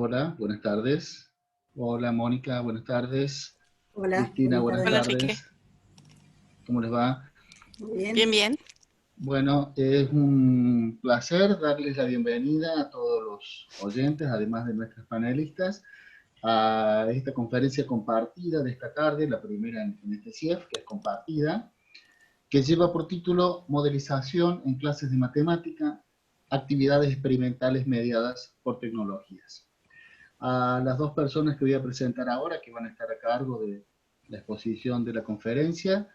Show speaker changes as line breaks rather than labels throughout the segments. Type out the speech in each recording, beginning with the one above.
Hola, buenas tardes. Hola, Mónica, buenas tardes.
Hola,
Cristina,
buenas
buenas
tardes.
Hola Enrique,
tardes. ¿Cómo les va?
Muy bien.
bien, bien.
Bueno, es un placer darles la bienvenida a todos los oyentes, además de nuestros panelistas, a esta conferencia compartida de esta tarde, la primera en este CIEF, que es compartida, que lleva por título Modelización en clases de matemática, actividades experimentales mediadas por tecnologías. A las dos personas que voy a presentar ahora, que van a estar a cargo de la exposición de la conferencia.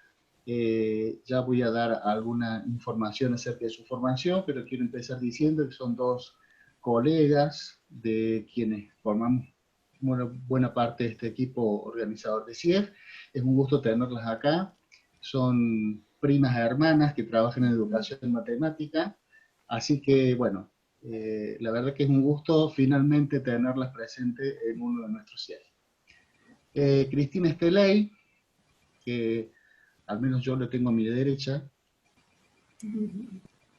Ya voy a dar alguna información acerca de su formación, pero quiero empezar diciendo que son dos colegas de quienes formamos buena parte de este equipo organizador de CIEF. Es un gusto tenerlas acá. Son primas hermanas que trabajan en educación en matemática. Así que, bueno, la verdad que es un gusto finalmente tenerlas presentes en uno de nuestros cierres. Cristina Esteley, que al menos yo lo tengo a mi derecha.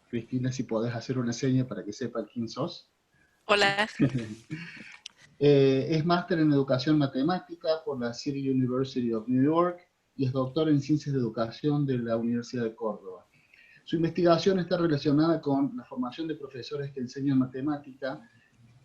Cristina, si podés hacer una seña para que sepa quién sos.
Hola,
Es máster en educación matemática por la City University of New York y es doctor en ciencias de educación de la Universidad de Córdoba. Su investigación está relacionada con la formación de profesores que enseñan matemática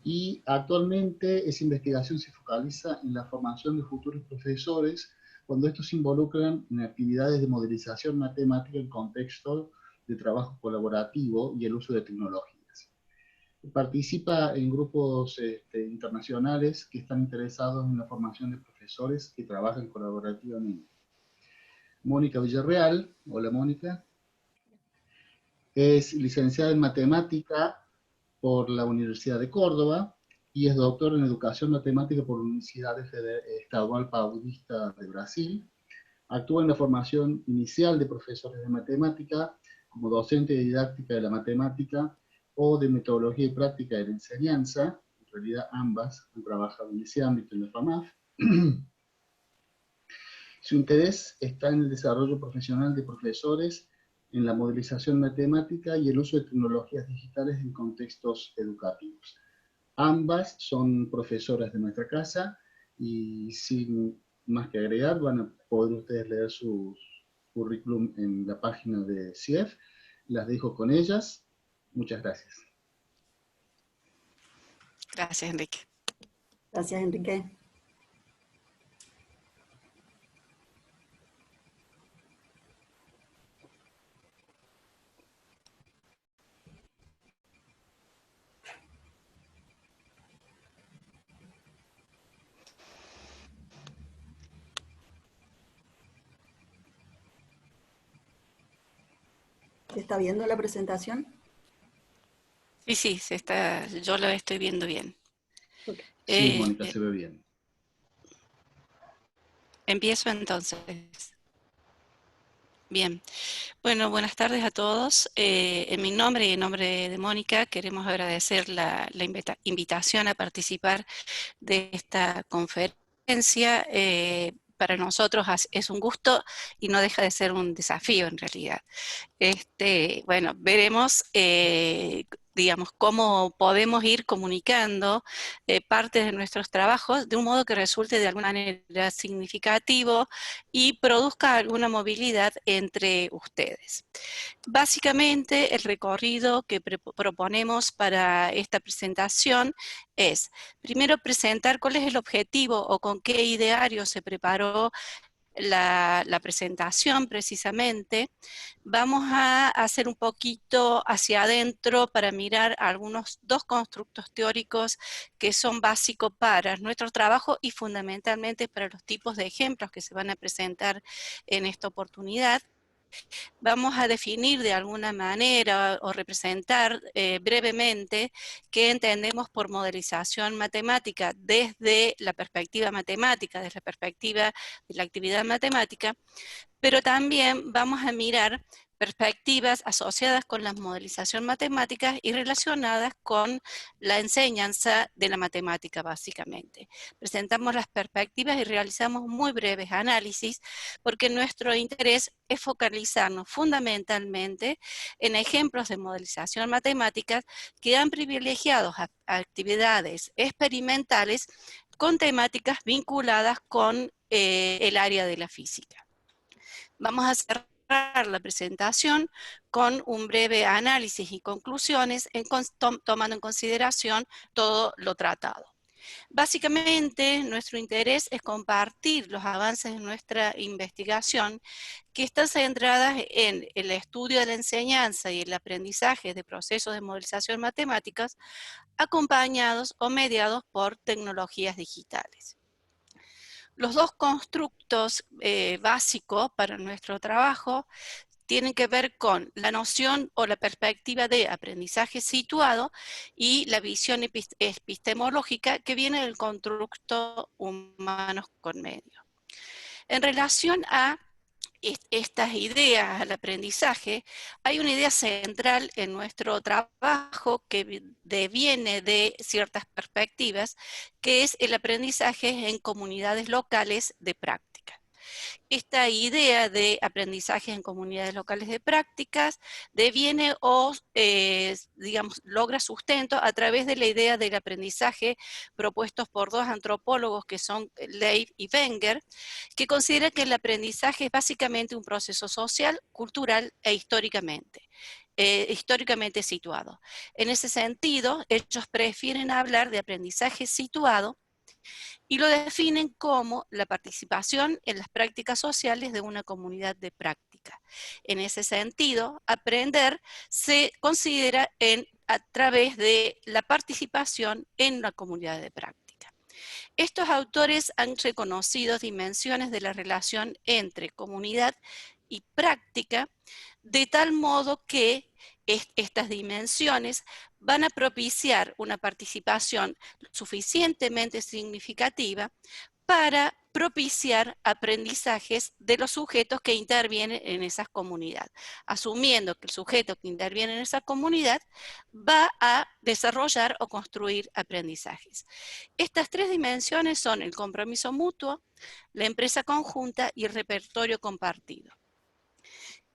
y actualmente esa investigación se focaliza en la formación de futuros profesores cuando estos se involucran en actividades de modelización matemática en contexto de trabajo colaborativo y el uso de tecnologías. Participa en grupos internacionales que están interesados en la formación de profesores que trabajan colaborativamente. Mónica Villarreal, hola Mónica, es licenciada en matemática por la Universidad de Córdoba y es doctor en educación matemática por la Universidad Estadual Paulista de Brasil. Actúa en la formación inicial de profesores de matemática como docente de didáctica de la matemática o de metodología y práctica de la enseñanza. En realidad ambas han trabajado en ese ámbito en la FAMAF. Su interés está en el desarrollo profesional de profesores, en la modelización matemática y el uso de tecnologías digitales en contextos educativos. Ambas son profesoras de nuestra casa y sin más que agregar, van a poder ustedes leer su currículum en la página de CIEF. Las dejo con ellas. Muchas gracias.
gracias Enrique.
Gracias, Enrique. ¿Se está viendo la presentación?
Sí, sí, yo lo estoy viendo bien.
Ok.
Sí,
Eh,
Mónica, se ve bien.
Empiezo entonces. Bien, bueno, buenas tardes a todos. En mi nombre y en nombre de Mónica queremos agradecer la invitación a participar de esta conferencia. Para nosotros es un gusto y no deja de ser un desafío en realidad. Bueno, veremos, digamos, cómo podemos ir comunicando partes de nuestros trabajos de un modo que resulte de alguna manera significativo y produzca alguna movilidad entre ustedes. Básicamente, el recorrido que proponemos para esta presentación es, primero, presentar cuál es el objetivo o con qué ideario se preparó la presentación precisamente. Vamos a hacer un poquito hacia adentro para mirar dos constructos teóricos que son básicos para nuestro trabajo y fundamentalmente para los tipos de ejemplos que se van a presentar en esta oportunidad. Vamos a definir de alguna manera o representar brevemente qué entendemos por modelización matemática desde la perspectiva matemática, desde la perspectiva de la actividad matemática, pero también vamos a mirar perspectivas asociadas con la modelización matemática y relacionadas con la enseñanza de la matemática, básicamente. Presentamos las perspectivas y realizamos muy breves análisis, porque nuestro interés es focalizarnos fundamentalmente en ejemplos de modelización matemática que han privilegiado actividades experimentales con temáticas vinculadas con el área de la física. Vamos a cerrar la presentación con un breve análisis y conclusiones tomando en consideración todo lo tratado. Básicamente, nuestro interés es compartir los avances de nuestra investigación que están centradas en el estudio de la enseñanza y el aprendizaje de procesos de modelización matemáticas acompañados o mediados por tecnologías digitales. Los dos constructos básicos para nuestro trabajo tienen que ver con la noción o la perspectiva de aprendizaje situado y la visión epistemológica que viene del constructo humanos con medio. En relación a estas ideas al aprendizaje, hay una idea central en nuestro trabajo que deviene de ciertas perspectivas, que es el aprendizaje en comunidades locales de práctica. Esta idea de aprendizaje en comunidades locales de prácticas deviene o, digamos, logra sustento a través de la idea del aprendizaje propuestos por dos antropólogos que son Leib y Wenger, que consideran que el aprendizaje es básicamente un proceso social, cultural e históricamente situado. En ese sentido, ellos prefieren hablar de aprendizaje situado y lo definen como la participación en las prácticas sociales de una comunidad de práctica. En ese sentido, aprender se considera a través de la participación en la comunidad de práctica. Estos autores han reconocido dimensiones de la relación entre comunidad y práctica, de tal modo que estas dimensiones van a propiciar una participación suficientemente significativa para propiciar aprendizajes de los sujetos que intervienen en esa comunidad, asumiendo que el sujeto que interviene en esa comunidad va a desarrollar o construir aprendizajes. Estas tres dimensiones son el compromiso mutuo, la empresa conjunta y el repertorio compartido.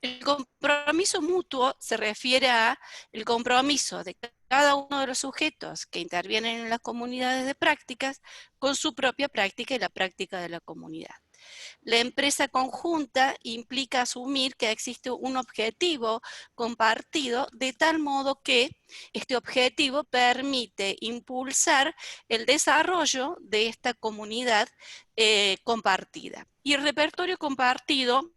El compromiso mutuo se refiere a el compromiso de cada uno de los sujetos que intervienen en las comunidades de prácticas con su propia práctica y la práctica de la comunidad. La empresa conjunta implica asumir que existe un objetivo compartido de tal modo que este objetivo permite impulsar el desarrollo de esta comunidad compartida. Y el repertorio compartido,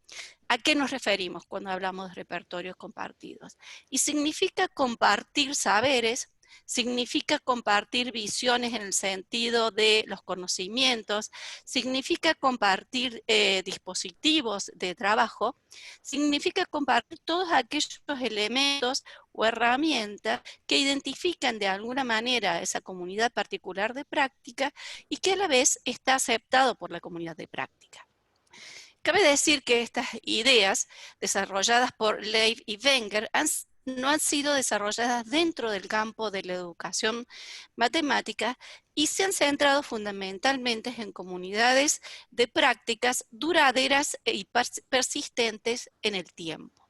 ¿a qué nos referimos cuando hablamos de repertorios compartidos? Y significa compartir saberes, significa compartir visiones en el sentido de los conocimientos, significa compartir dispositivos de trabajo, significa compartir todos aquellos elementos o herramientas que identifican de alguna manera esa comunidad particular de práctica y que a la vez está aceptado por la comunidad de práctica. Cabe decir que estas ideas desarrolladas por Leib y Wenger no han sido desarrolladas dentro del campo de la educación matemática y se han centrado fundamentalmente en comunidades de prácticas duraderas y persistentes en el tiempo.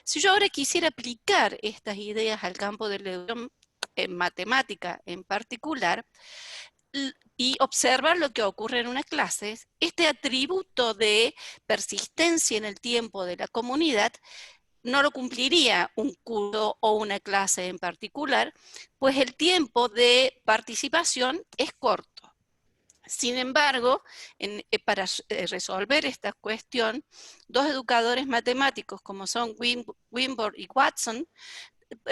Si yo ahora quisiera aplicar estas ideas al campo de la educación matemática en particular, y observar lo que ocurre en una clase, este atributo de persistencia en el tiempo de la comunidad no lo cumpliría un curso o una clase en particular, pues el tiempo de participación es corto. Sin embargo, para resolver esta cuestión, dos educadores matemáticos como son Winborn y Watson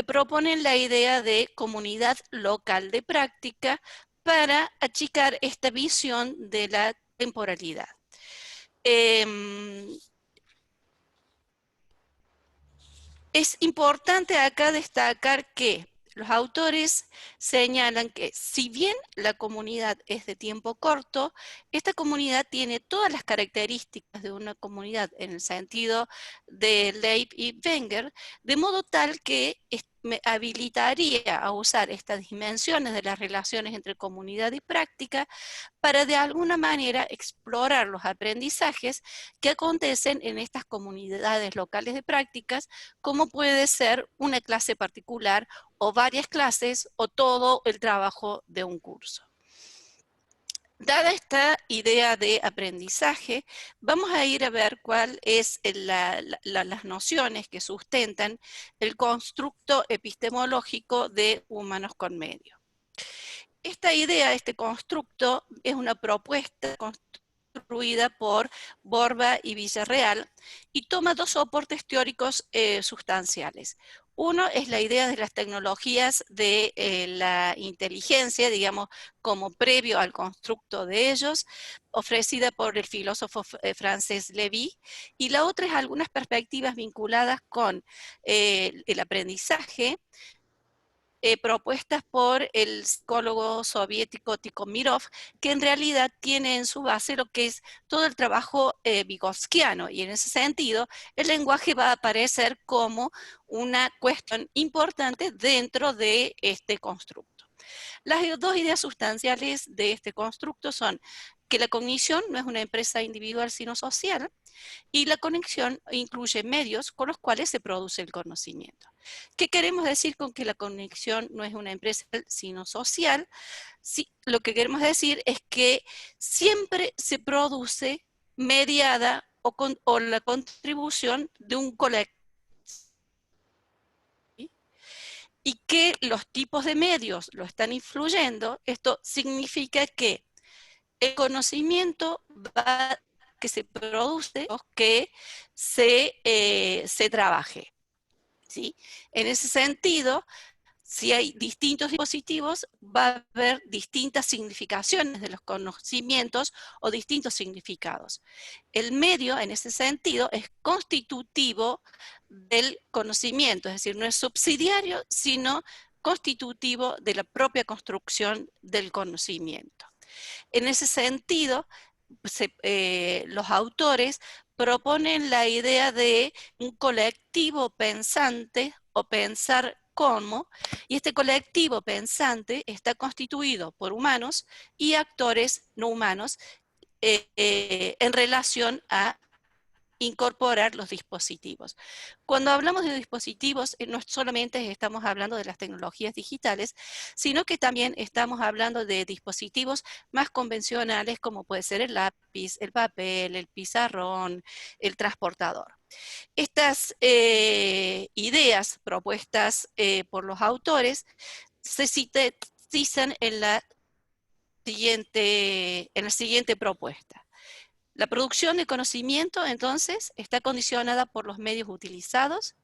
proponen la idea de comunidad local de práctica para achicar esta visión de la temporalidad. Es importante acá destacar que Los autores señalan que si bien la comunidad es de tiempo corto, esta comunidad tiene todas las características de una comunidad en el sentido de Leib y Wenger, de modo tal que me habilitaría a usar estas dimensiones de las relaciones entre comunidad y práctica para de alguna manera explorar los aprendizajes que acontecen en estas comunidades locales de prácticas, como puede ser una clase particular o varias clases o todo el trabajo de un curso. Dada esta idea de aprendizaje, vamos a ir a ver cuáles es las nociones que sustentan el constructo epistemológico de humanos con medio. Esta idea, este constructo, es una propuesta construida por Borba y Villarreal y toma dos soportes teóricos sustanciales. Uno es la idea de las tecnologías de la inteligencia, digamos, como previo al constructo de ellos, ofrecida por el filósofo francés Lévy, y la otra es algunas perspectivas vinculadas con el aprendizaje, propuestas por el psicólogo soviético Tikhomirov, que en realidad tiene en su base lo que es todo el trabajo vygotskiano, y en ese sentido el lenguaje va a aparecer como una cuestión importante dentro de este constructo. Las dos ideas sustanciales de este constructo son que la cognición no es una empresa individual sino social, y la conexión incluye medios con los cuales se produce el conocimiento. ¿Qué queremos decir con que la conexión no es una empresa sino social? Sí, lo que queremos decir es que siempre se produce mediada o la contribución de un colectivo, y que los tipos de medios lo están influyendo. Esto significa que el conocimiento que se produce, que se trabaje, ¿sí? En ese sentido, si hay distintos dispositivos, va a haber distintas significaciones de los conocimientos o distintos significados. El medio, en ese sentido, es constitutivo del conocimiento, es decir, no es subsidiario, sino constitutivo de la propia construcción del conocimiento. En ese sentido, los autores proponen la idea de un colectivo pensante o pensar como, y este colectivo pensante está constituido por humanos y actores no humanos en relación a incorporar los dispositivos. Cuando hablamos de dispositivos, no solamente estamos hablando de las tecnologías digitales, sino que también estamos hablando de dispositivos más convencionales, como puede ser el lápiz, el papel, el pizarrón, el transportador. Estas ideas propuestas por los autores se sintetizan en la siguiente propuesta. La producción de conocimiento, entonces, está condicionada por los medios utilizados,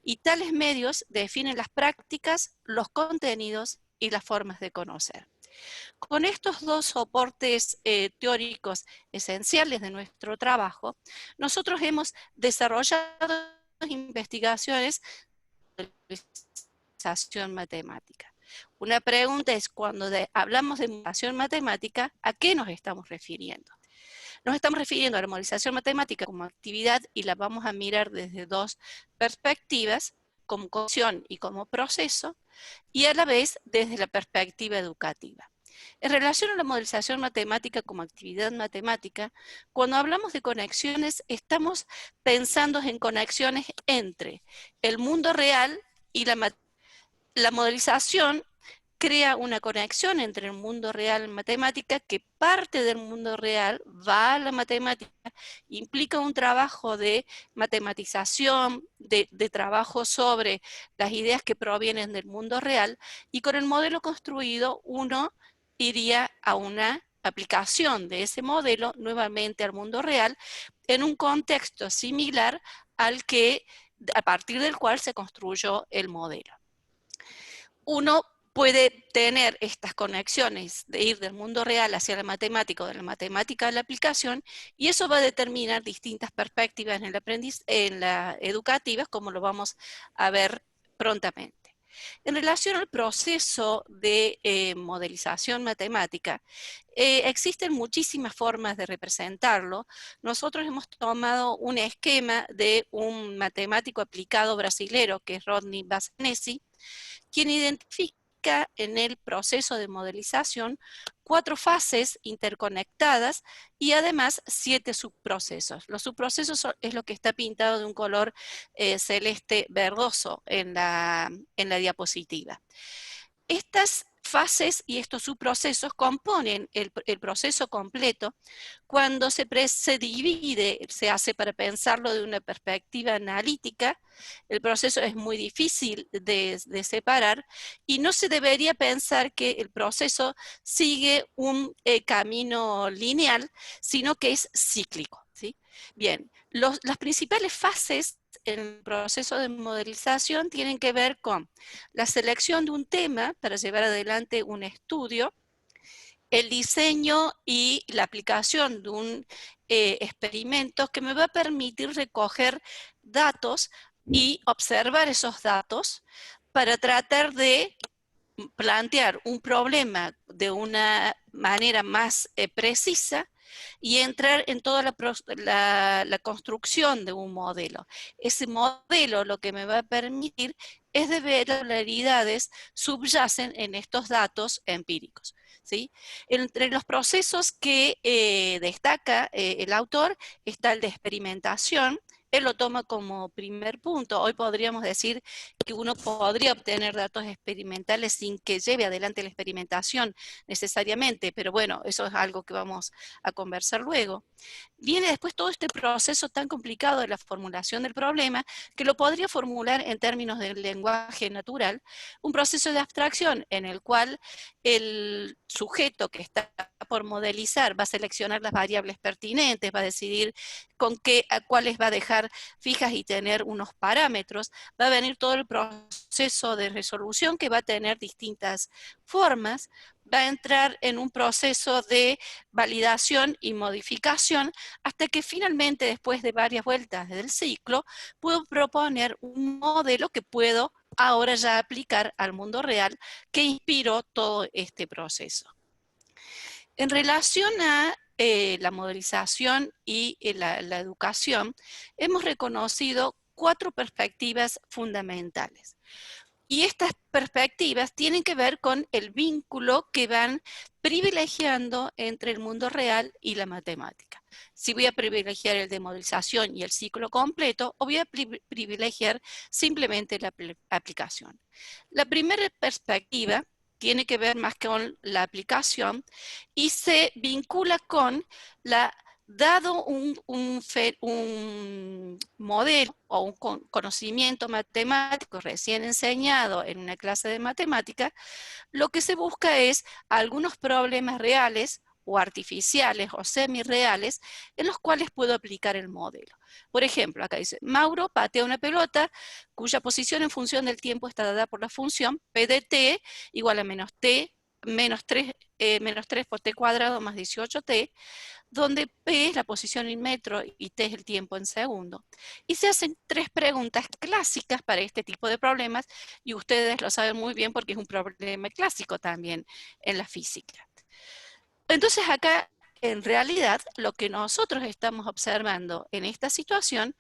y tales medios definen las prácticas, los contenidos y las formas de conocer. Con estos dos soportes teóricos esenciales de nuestro trabajo, nosotros hemos desarrollado investigaciones de modelización matemática. Una pregunta es, cuando hablamos de modelización matemática, ¿a qué nos estamos refiriendo? Nos estamos refiriendo a la modelización matemática como actividad, y la vamos a mirar desde dos perspectivas, como cognición y como proceso, y a la vez desde la perspectiva educativa. En relación a la modelización matemática como actividad matemática, cuando hablamos de conexiones, estamos pensando en conexiones entre el mundo real y la modelización. Crea una conexión entre el mundo real y matemática, que parte del mundo real va a la matemática, implica un trabajo de matematización, de trabajo sobre las ideas que provienen del mundo real, y con el modelo construido uno iría a una aplicación de ese modelo nuevamente al mundo real, en un contexto similar al que, a partir del cual se construyó el modelo. Uno puede tener estas conexiones de ir del mundo real hacia la matemática o de la matemática a la aplicación, y eso va a determinar distintas perspectivas en la educativas, como lo vamos a ver prontamente. En relación al proceso de modelización matemática, existen muchísimas formas de representarlo. Nosotros hemos tomado un esquema de un matemático aplicado brasilero, que es Rodney Bassanesi, quien identifica en el proceso de modelización 4 fases interconectadas y además 7 subprocesos. Los subprocesos es lo que está pintado de un color celeste verdoso en la diapositiva. Estas fases y estos subprocesos componen el proceso completo. Cuando se divide, se hace para pensarlo de una perspectiva analítica, el proceso es muy difícil de separar y no se debería pensar que el proceso sigue un camino lineal, sino que es cíclico, ¿sí? Bien, las principales fases en el proceso de modelización tienen que ver con la selección de un tema para llevar adelante un estudio, el diseño y la aplicación de un experimento que me va a permitir recoger datos y observar esos datos para tratar de plantear un problema de una manera más precisa y entrar en toda la construcción de un modelo. Ese modelo lo que me va a permitir es de ver las regularidades subyacen en estos datos empíricos, ¿sí? Entre los procesos que destaca el autor está el de experimentación. Él lo toma como primer punto. Hoy podríamos decir que uno podría obtener datos experimentales sin que lleve adelante la experimentación necesariamente, pero bueno, eso es algo que vamos a conversar luego. Viene después todo este proceso tan complicado de la formulación del problema, que lo podría formular en términos del lenguaje natural, un proceso de abstracción en el cual el sujeto que está por modelizar va a seleccionar las variables pertinentes, va a decidir a cuáles va a dejar fijas y tener unos parámetros, va a venir todo el proceso de resolución que va a tener distintas formas, va a entrar en un proceso de validación y modificación hasta que finalmente, después de varias vueltas del ciclo, puedo proponer un modelo que puedo ahora ya aplicar al mundo real que inspiró todo este proceso. En relación a la modelización y la educación, hemos reconocido 4 perspectivas fundamentales. Y estas perspectivas tienen que ver con el vínculo que van privilegiando entre el mundo real y la matemática. Si voy a privilegiar el de modelización y el ciclo completo, o voy a privilegiar simplemente la aplicación. La primera perspectiva tiene que ver más con la aplicación y se vincula con dado un modelo o un conocimiento matemático recién enseñado en una clase de matemática, lo que se busca es algunos problemas reales o artificiales o semi-reales en los cuales puedo aplicar el modelo. Por ejemplo, acá dice, Mauro patea una pelota cuya posición en función del tiempo está dada por la función P de t igual a menos 3 por t cuadrado más 18t, donde P es la posición en metro y T es el tiempo en segundo. Y se hacen 3 preguntas clásicas para este tipo de problemas, y ustedes lo saben muy bien porque es un problema clásico también en la física. Entonces acá, en realidad, lo que nosotros estamos observando en esta situación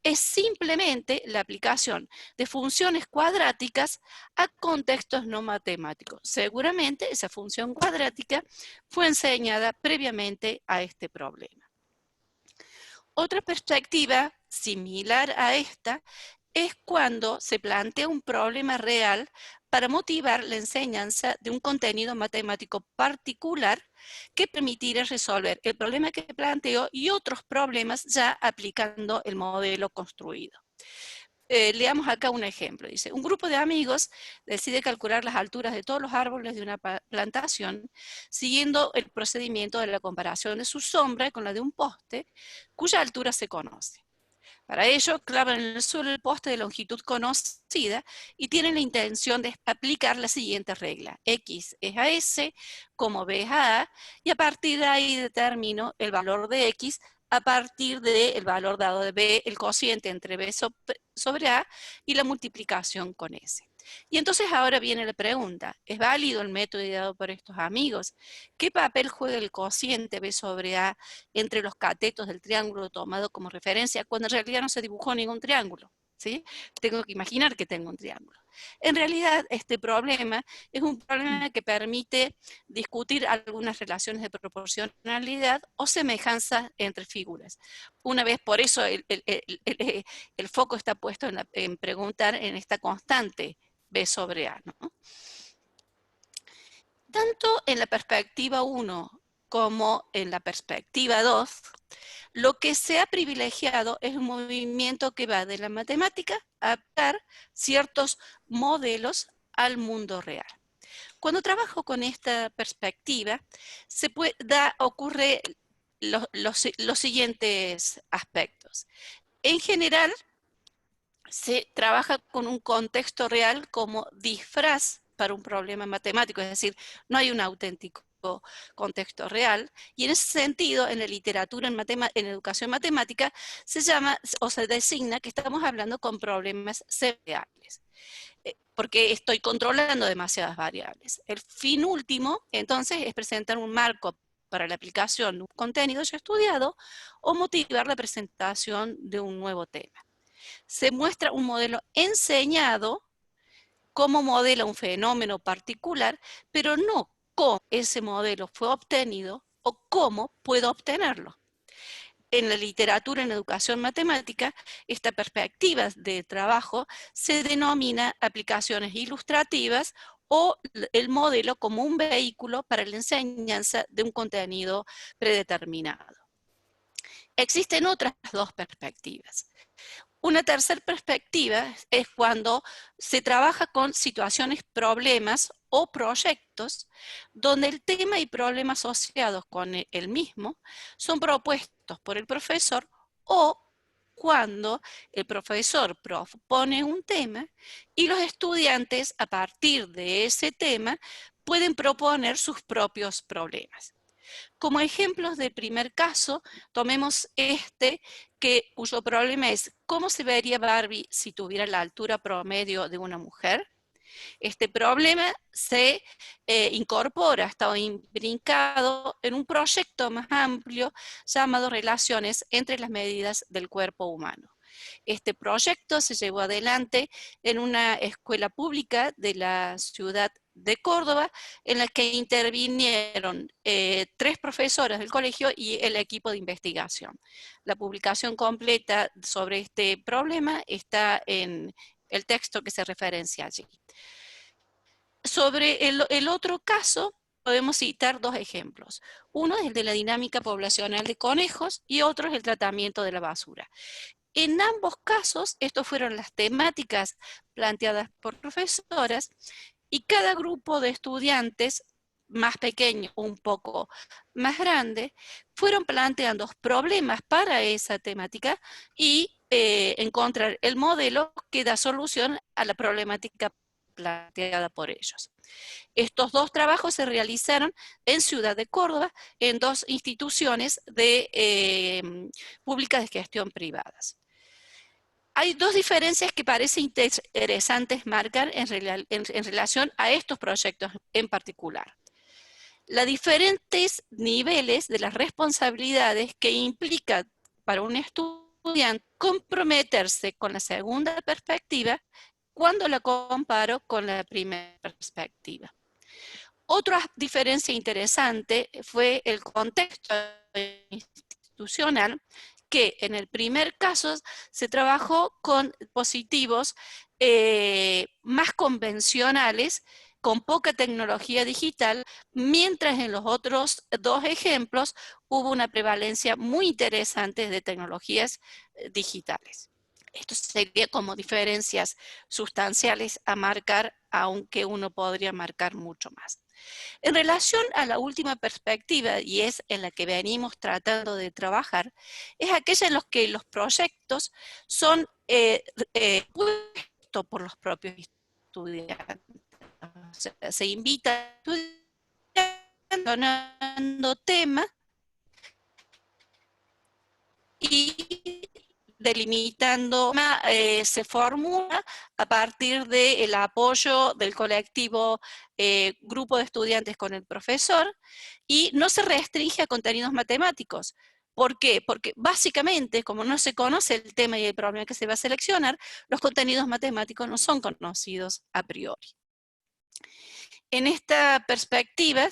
es simplemente la aplicación de funciones cuadráticas a contextos no matemáticos. Seguramente esa función cuadrática fue enseñada previamente a este problema. Otra perspectiva similar a esta es cuando se plantea un problema real para motivar la enseñanza de un contenido matemático particular que permitiera resolver el problema que planteo y otros problemas ya aplicando el modelo construido. Leamos acá un ejemplo. Dice, un grupo de amigos decide calcular las alturas de todos los árboles de una plantación siguiendo el procedimiento de la comparación de su sombra con la de un poste cuya altura se conoce. Para ello, clavan en el suelo el poste de longitud conocida y tienen la intención de aplicar la siguiente regla. X es a S, como B es a A, y a partir de ahí determino el valor de X a partir del valor dado de B, el cociente entre B sobre A y la multiplicación con S. Y entonces ahora viene la pregunta, ¿es válido el método ideado por estos amigos? ¿Qué papel juega el cociente B sobre A entre los catetos del triángulo tomado como referencia cuando en realidad no se dibujó ningún triángulo? ¿Sí? Tengo que imaginar que tengo un triángulo. En realidad, este problema es un problema que permite discutir algunas relaciones de proporcionalidad o semejanza entre figuras. Una vez, por eso el foco está puesto en preguntar en esta constante B sobre A, ¿no? Tanto en la perspectiva 1 como en la perspectiva 2, lo que se ha privilegiado es un movimiento que va de la matemática a adaptar ciertos modelos al mundo real. Cuando trabajo con esta perspectiva, ocurre los siguientes aspectos. En general, se trabaja con un contexto real como disfraz para un problema matemático, es decir, no hay un auténtico contexto real, y en ese sentido, en la literatura, en educación matemática, se llama o se designa que estamos hablando con problemas semireales, porque estoy controlando demasiadas variables. El fin último, entonces, es presentar un marco para la aplicación de un contenido ya estudiado o motivar la presentación de un nuevo tema. Se muestra un modelo enseñado cómo modela un fenómeno particular, pero no cómo ese modelo fue obtenido o cómo puedo obtenerlo. En la literatura en educación matemática, esta perspectiva de trabajo se denomina aplicaciones ilustrativas o el modelo como un vehículo para la enseñanza de un contenido predeterminado. Existen otras dos perspectivas. Una tercera perspectiva es cuando se trabaja con situaciones, problemas o proyectos donde el tema y problemas asociados con el mismo son propuestos por el profesor o cuando el profesor propone un tema y los estudiantes a partir de ese tema pueden proponer sus propios problemas. Como ejemplos de primer caso, tomemos cuyo problema es ¿cómo se vería Barbie si tuviera la altura promedio de una mujer? Este problema se incorpora, ha estado imbrincado en un proyecto más amplio llamado Relaciones entre las medidas del cuerpo humano. Este proyecto se llevó adelante en una escuela pública de la ciudad de Córdoba, en la que intervinieron 3 profesoras del colegio y el equipo de investigación. La publicación completa sobre este problema está en el texto que se referencia allí. Sobre el otro caso, podemos citar 2 ejemplos. Uno es el de la dinámica poblacional de conejos y otro es el tratamiento de la basura. En ambos casos, estas fueron las temáticas planteadas por profesoras y cada grupo de estudiantes, más pequeño, un poco más grande, fueron planteando problemas para esa temática y encontrar el modelo que da solución a la problemática planteada por ellos. Estos 2 trabajos se realizaron en Ciudad de Córdoba, en 2 instituciones públicas de gestión privadas. Hay 2 diferencias que parece interesantes marcar en relación a estos proyectos en particular. Los diferentes niveles de las responsabilidades que implica para un estudiante comprometerse con la segunda perspectiva cuando la comparo con la primera perspectiva. Otra diferencia interesante fue el contexto institucional, que en el primer caso se trabajó con dispositivos más convencionales, con poca tecnología digital, mientras en los otros 2 ejemplos hubo una prevalencia muy interesante de tecnologías digitales. Esto sería como diferencias sustanciales a marcar, aunque uno podría marcar mucho más. En relación a la última perspectiva, y es en la que venimos tratando de trabajar, es aquella en la que los proyectos son puestos por los propios estudiantes. O sea, se invita a estudiar temas y delimitando, se formula a partir del apoyo del colectivo grupo de estudiantes con el profesor, y no se restringe a contenidos matemáticos. ¿Por qué? Porque básicamente, como no se conoce el tema y el problema que se va a seleccionar, los contenidos matemáticos no son conocidos a priori. En esta perspectiva,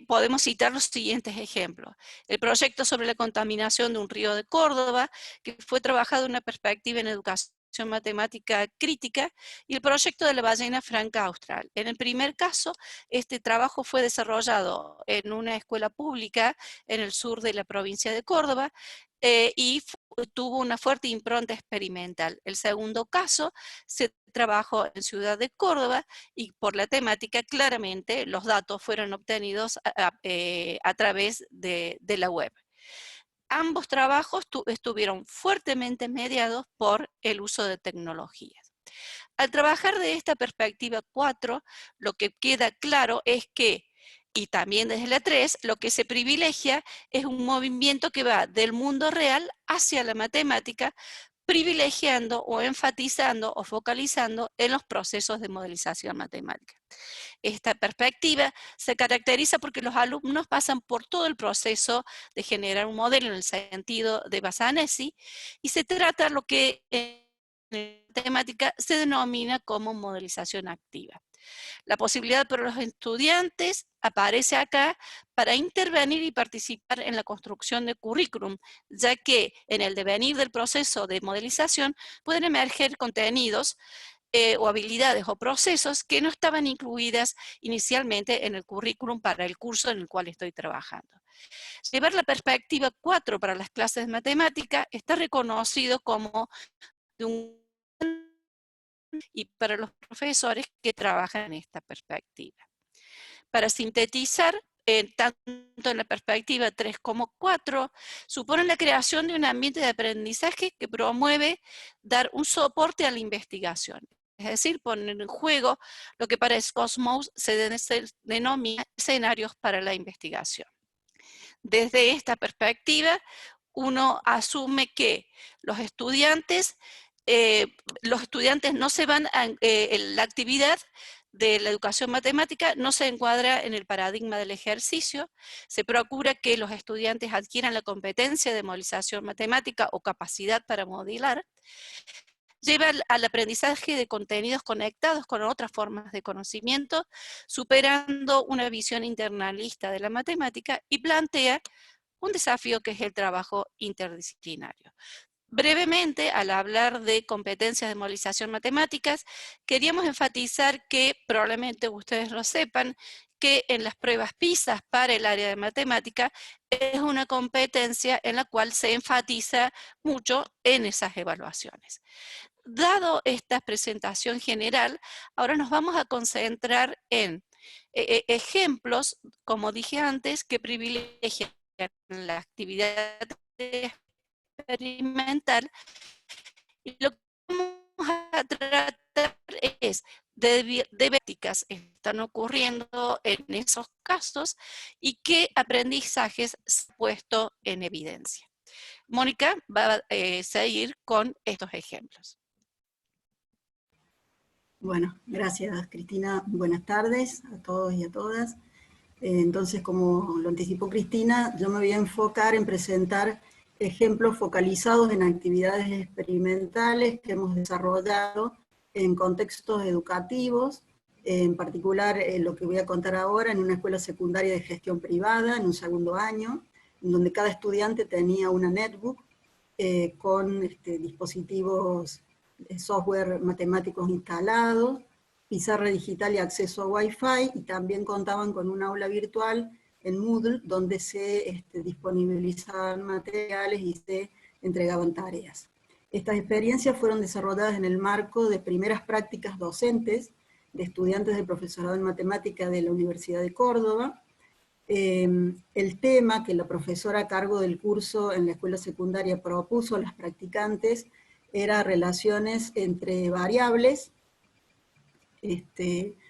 podemos citar los siguientes ejemplos. El proyecto sobre la contaminación de un río de Córdoba, que fue trabajado en una perspectiva en educación matemática crítica, y el proyecto de la ballena franca austral. En el primer caso, este trabajo fue desarrollado en una escuela pública en el sur de la provincia de Córdoba, y tuvo una fuerte impronta experimental. El segundo caso se trabajó en Ciudad de Córdoba, y por la temática claramente los datos fueron obtenidos a través de la web. Ambos trabajos estuvieron fuertemente mediados por el uso de tecnologías. Al trabajar de esta perspectiva 4, lo que queda claro es que, y también desde la 3, lo que se privilegia es un movimiento que va del mundo real hacia la matemática, privilegiando o enfatizando o focalizando en los procesos de modelización matemática. Esta perspectiva se caracteriza porque los alumnos pasan por todo el proceso de generar un modelo en el sentido de Bassanesi, y se trata de lo que en matemática se denomina como modelización activa. La posibilidad para los estudiantes aparece acá para intervenir y participar en la construcción de currículum, ya que en el devenir del proceso de modelización pueden emerger contenidos o habilidades o procesos que no estaban incluidas inicialmente en el currículum para el curso en el cual estoy trabajando. Llevar la perspectiva 4 para las clases de matemática está reconocido como de un y para los profesores que trabajan en esta perspectiva. Para sintetizar, tanto en la perspectiva 3 como 4, supone la creación de un ambiente de aprendizaje que promueve dar un soporte a la investigación. Es decir, poner en juego lo que para Cosmos se denomina escenarios para la investigación. Desde esta perspectiva, uno asume que los estudiantes no se van a, la actividad de la educación matemática no se encuadra en el paradigma del ejercicio. Se procura que los estudiantes adquieran la competencia de modelización matemática o capacidad para modelar. Lleva al aprendizaje de contenidos conectados con otras formas de conocimiento, superando una visión internalista de la matemática, y plantea un desafío que es el trabajo interdisciplinario. Brevemente, al hablar de competencias de modelización matemáticas, queríamos enfatizar que, probablemente ustedes lo sepan, que en las pruebas PISA para el área de matemática es una competencia en la cual se enfatiza mucho en esas evaluaciones. Dado esta presentación general, ahora nos vamos a concentrar en ejemplos, como dije antes, que privilegian la actividad experimental, y lo que vamos a tratar es de prácticas están ocurriendo en esos casos y qué aprendizajes se han puesto en evidencia. Mónica va a seguir con estos ejemplos.
Bueno, gracias Cristina. Buenas tardes a todos y a todas. Entonces, como lo anticipó Cristina, yo me voy a enfocar en presentar ejemplos focalizados en actividades experimentales que hemos desarrollado en contextos educativos, en particular lo que voy a contar ahora en una escuela secundaria de gestión privada, en un segundo año, en donde cada estudiante tenía una netbook con dispositivos software matemáticos instalados, pizarra digital y acceso a Wi-Fi, y también contaban con un aula virtual en Moodle, donde se disponibilizaban materiales y se entregaban tareas. Estas experiencias fueron desarrolladas en el marco de primeras prácticas docentes de estudiantes de profesorado en matemática de la Universidad de Córdoba. El tema que la profesora a cargo del curso en la escuela secundaria propuso a las practicantes era relaciones entre variables.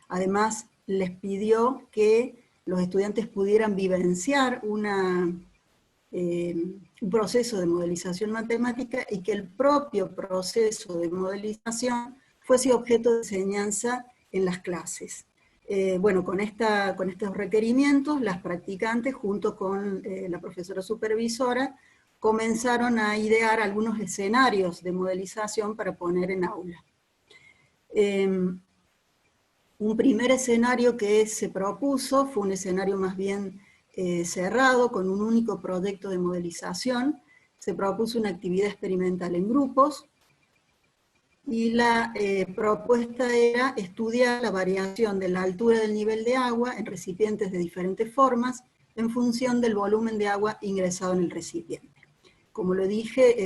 Además, les pidió que los estudiantes pudieran vivenciar una un proceso de modelización matemática y que el propio proceso de modelización fuese objeto de enseñanza en las clases. Bueno, con estos requerimientos, las practicantes, junto con la profesora supervisora, comenzaron a idear algunos escenarios de modelización para poner en aula. Un primer escenario que se propuso fue un escenario más bien cerrado, con un único proyecto de modelización. Se propuso una actividad experimental en grupos, y la propuesta era estudiar la variación de la altura del nivel de agua en recipientes de diferentes formas, en función del volumen de agua ingresado en el recipiente. Como lo dije,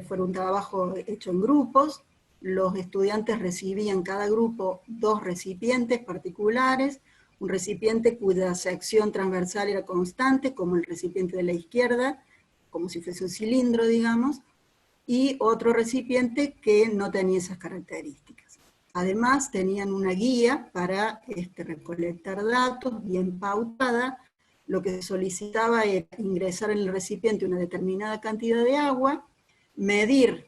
fue un trabajo hecho en grupos. Los estudiantes recibían cada grupo 2 recipientes particulares, un recipiente cuya sección transversal era constante, como el recipiente de la izquierda, como si fuese un cilindro, digamos, y otro recipiente que no tenía esas características. Además, tenían una guía para recolectar datos bien pautada. Lo que se solicitaba era ingresar en el recipiente una determinada cantidad de agua, medir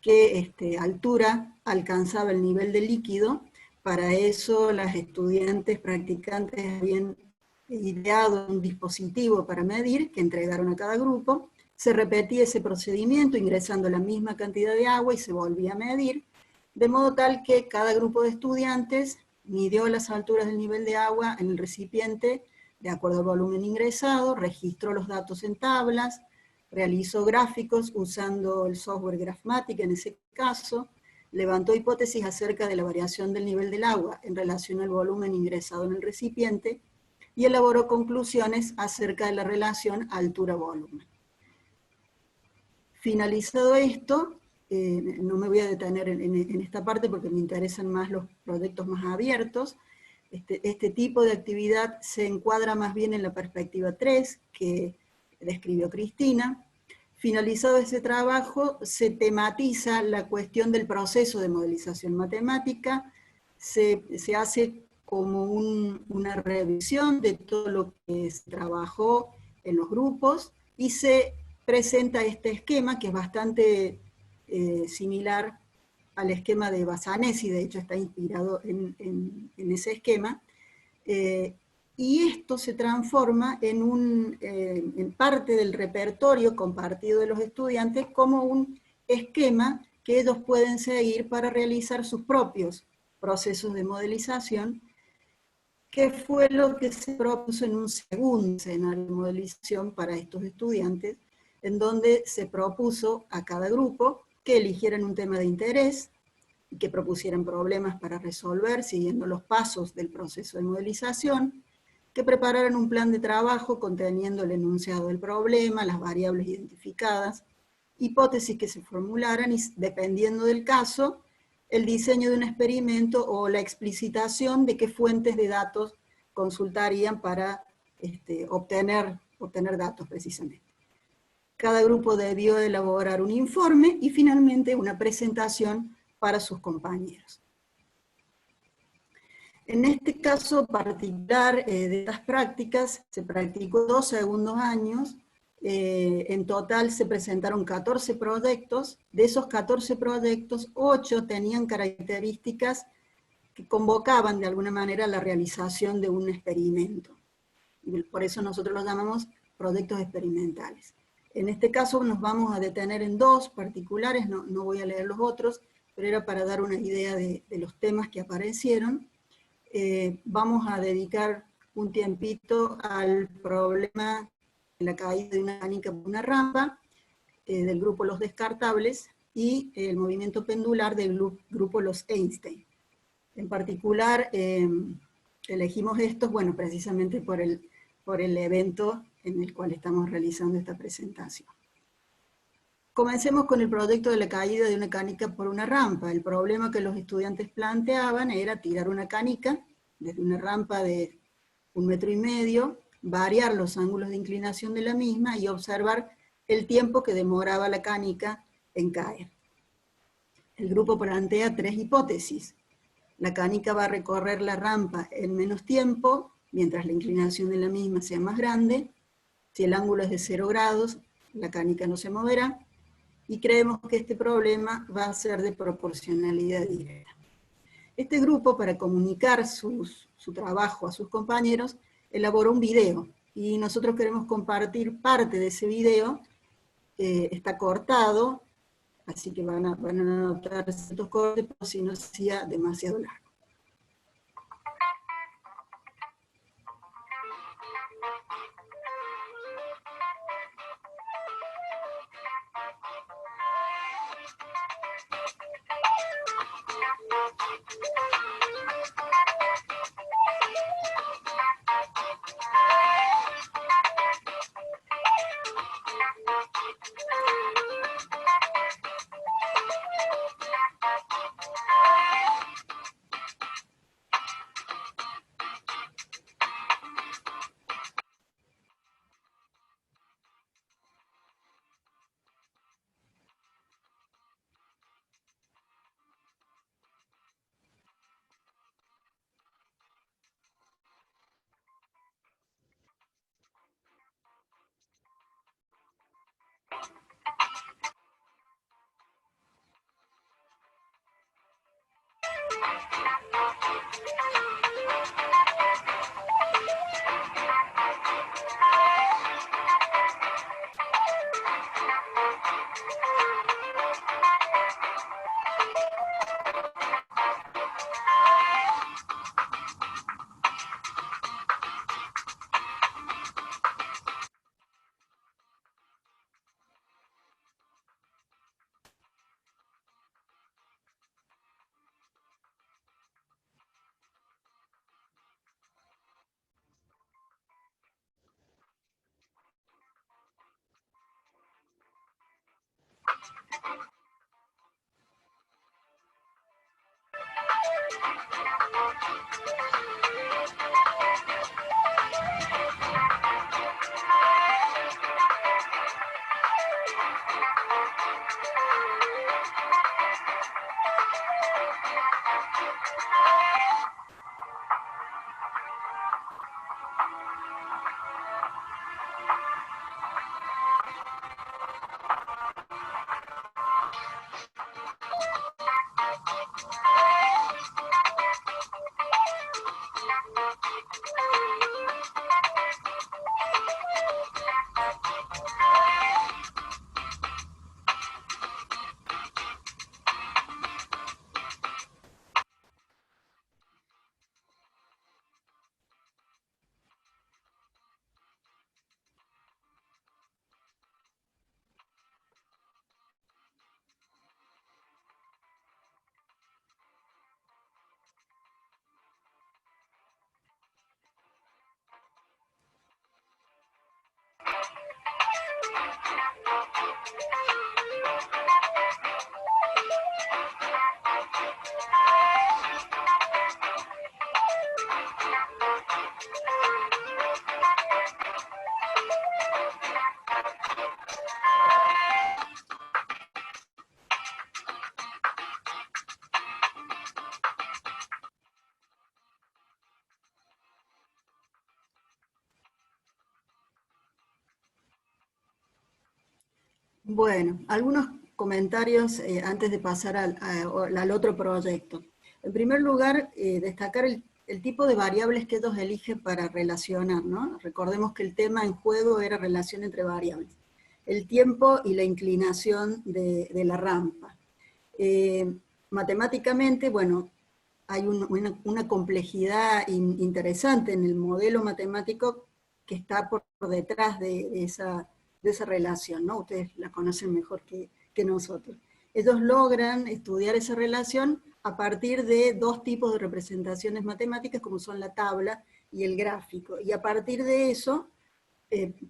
qué altura alcanzaba el nivel de líquido. Para eso las estudiantes practicantes habían ideado un dispositivo para medir, que entregaron a cada grupo. Se repetía ese procedimiento ingresando la misma cantidad de agua y se volvía a medir, de modo tal que cada grupo de estudiantes midió las alturas del nivel de agua en el recipiente de acuerdo al volumen ingresado, registró los datos en tablas, realizó gráficos usando el software Graphimatic en ese caso, levantó hipótesis acerca de la variación del nivel del agua en relación al volumen ingresado en el recipiente y elaboró conclusiones acerca de la relación altura-volumen. Finalizado esto, no me voy a detener en esta parte porque me interesan más los proyectos más abiertos. Este tipo de actividad se encuadra más bien en la perspectiva 3 que describió Cristina. Finalizado ese trabajo, se tematiza la cuestión del proceso de modelización matemática, se hace como una revisión de todo lo que se trabajó en los grupos y se presenta este esquema que es bastante similar al esquema de Bassanesi, de hecho está inspirado en ese esquema, y esto se transforma en parte del repertorio compartido de los estudiantes como un esquema que ellos pueden seguir para realizar sus propios procesos de modelización, que fue lo que se propuso en un segundo escenario de modelización para estos estudiantes, en donde se propuso a cada grupo que eligieran un tema de interés y que propusieran problemas para resolver siguiendo los pasos del proceso de modelización, que prepararan un plan de trabajo conteniendo el enunciado del problema, las variables identificadas, hipótesis que se formularan y, dependiendo del caso, el diseño de un experimento o la explicitación de qué fuentes de datos consultarían para obtener datos precisamente. Cada grupo debió elaborar un informe y finalmente una presentación para sus compañeros. En este caso particular de estas prácticas, se practicó 2 segundos años. En total se presentaron 14 proyectos. De esos 14 proyectos, 8 tenían características que convocaban de alguna manera la realización de un experimento. Y por eso nosotros los llamamos proyectos experimentales. En este caso nos vamos a detener en 2 particulares, no voy a leer los otros, pero era para dar una idea de los temas que aparecieron. Vamos a dedicar un tiempito al problema de la caída de una canica por una rampa, del grupo Los Descartables, y el movimiento pendular del grupo Los Einstein. En particular, elegimos estos, bueno, precisamente por el evento en el cual estamos realizando esta presentación. Comencemos con el proyecto de la caída de una canica por una rampa. El problema que los estudiantes planteaban era tirar una canica desde una rampa de 1,5 metros, variar los ángulos de inclinación de la misma y observar el tiempo que demoraba la canica en caer. El grupo plantea 3 hipótesis. La canica va a recorrer la rampa en menos tiempo, mientras la inclinación de la misma sea más grande. Si el ángulo es de 0 grados, la canica no se moverá, y creemos que este problema va a ser de proporcionalidad directa. Este grupo, para comunicar su trabajo a sus compañeros, elaboró un video, y nosotros queremos compartir parte de ese video. Está cortado, así que van a notar ciertos cortes, pero si no sea demasiado largo. Bueno, algunos comentarios antes de pasar al otro proyecto. En primer lugar, destacar el tipo de variables que ellos eligen para relacionar, ¿no? Recordemos que el tema en juego era relación entre variables. El tiempo y la inclinación de la rampa. Matemáticamente, bueno, hay una complejidad interesante en el modelo matemático que está por detrás de esa relación, ¿no? Ustedes la conocen mejor que nosotros. Ellos logran estudiar esa relación a partir de dos tipos de representaciones matemáticas, como son la tabla y el gráfico, y a partir de eso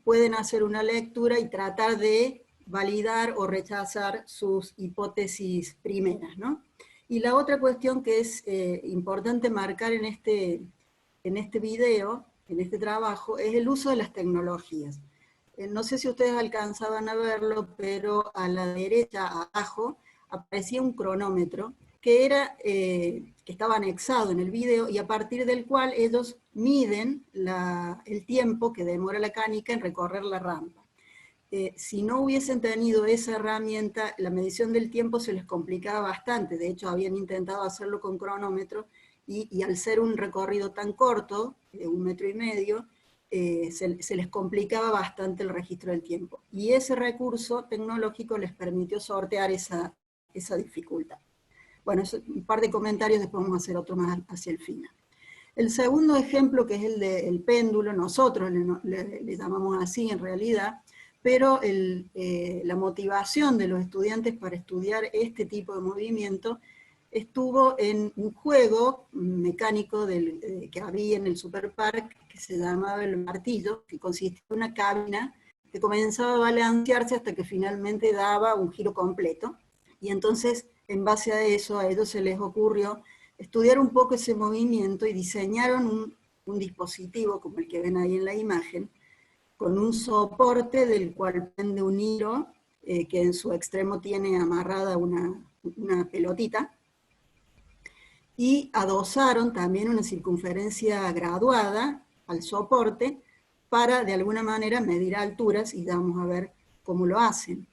pueden hacer una lectura y tratar de validar o rechazar sus hipótesis primeras, ¿no? Y la otra cuestión que es importante marcar en este video, en este trabajo, es el uso de las tecnologías. No sé si ustedes alcanzaban a verlo, pero a la derecha, abajo, aparecía un cronómetro que estaba anexado en el video y a partir del cual ellos miden el tiempo que demora la canica en recorrer la rampa. si no hubiesen tenido esa herramienta, la medición del tiempo se les complicaba bastante. De hecho, habían intentado hacerlo con cronómetro, y al ser un recorrido tan corto, de 1,5 metros, se les complicaba bastante el registro del tiempo. Y ese recurso tecnológico les permitió sortear esa dificultad. Bueno, un par de comentarios, después vamos a hacer otro más hacia el final. El segundo ejemplo, que es el del péndulo, nosotros le llamamos así en realidad, pero la motivación de los estudiantes para estudiar este tipo de movimiento estuvo en un juego mecánico que había en el Superpark, que se llamaba el martillo, que consistía en una cabina que comenzaba a balancearse hasta que finalmente daba un giro completo. Y entonces, en base a eso, a ellos se les ocurrió estudiar un poco ese movimiento y diseñaron un dispositivo, como el que ven ahí en la imagen, con un soporte del cual pende un hilo, que en su extremo tiene amarrada una pelotita, y adosaron también una circunferencia graduada al soporte para de alguna manera medir alturas, y vamos a ver cómo lo hacen.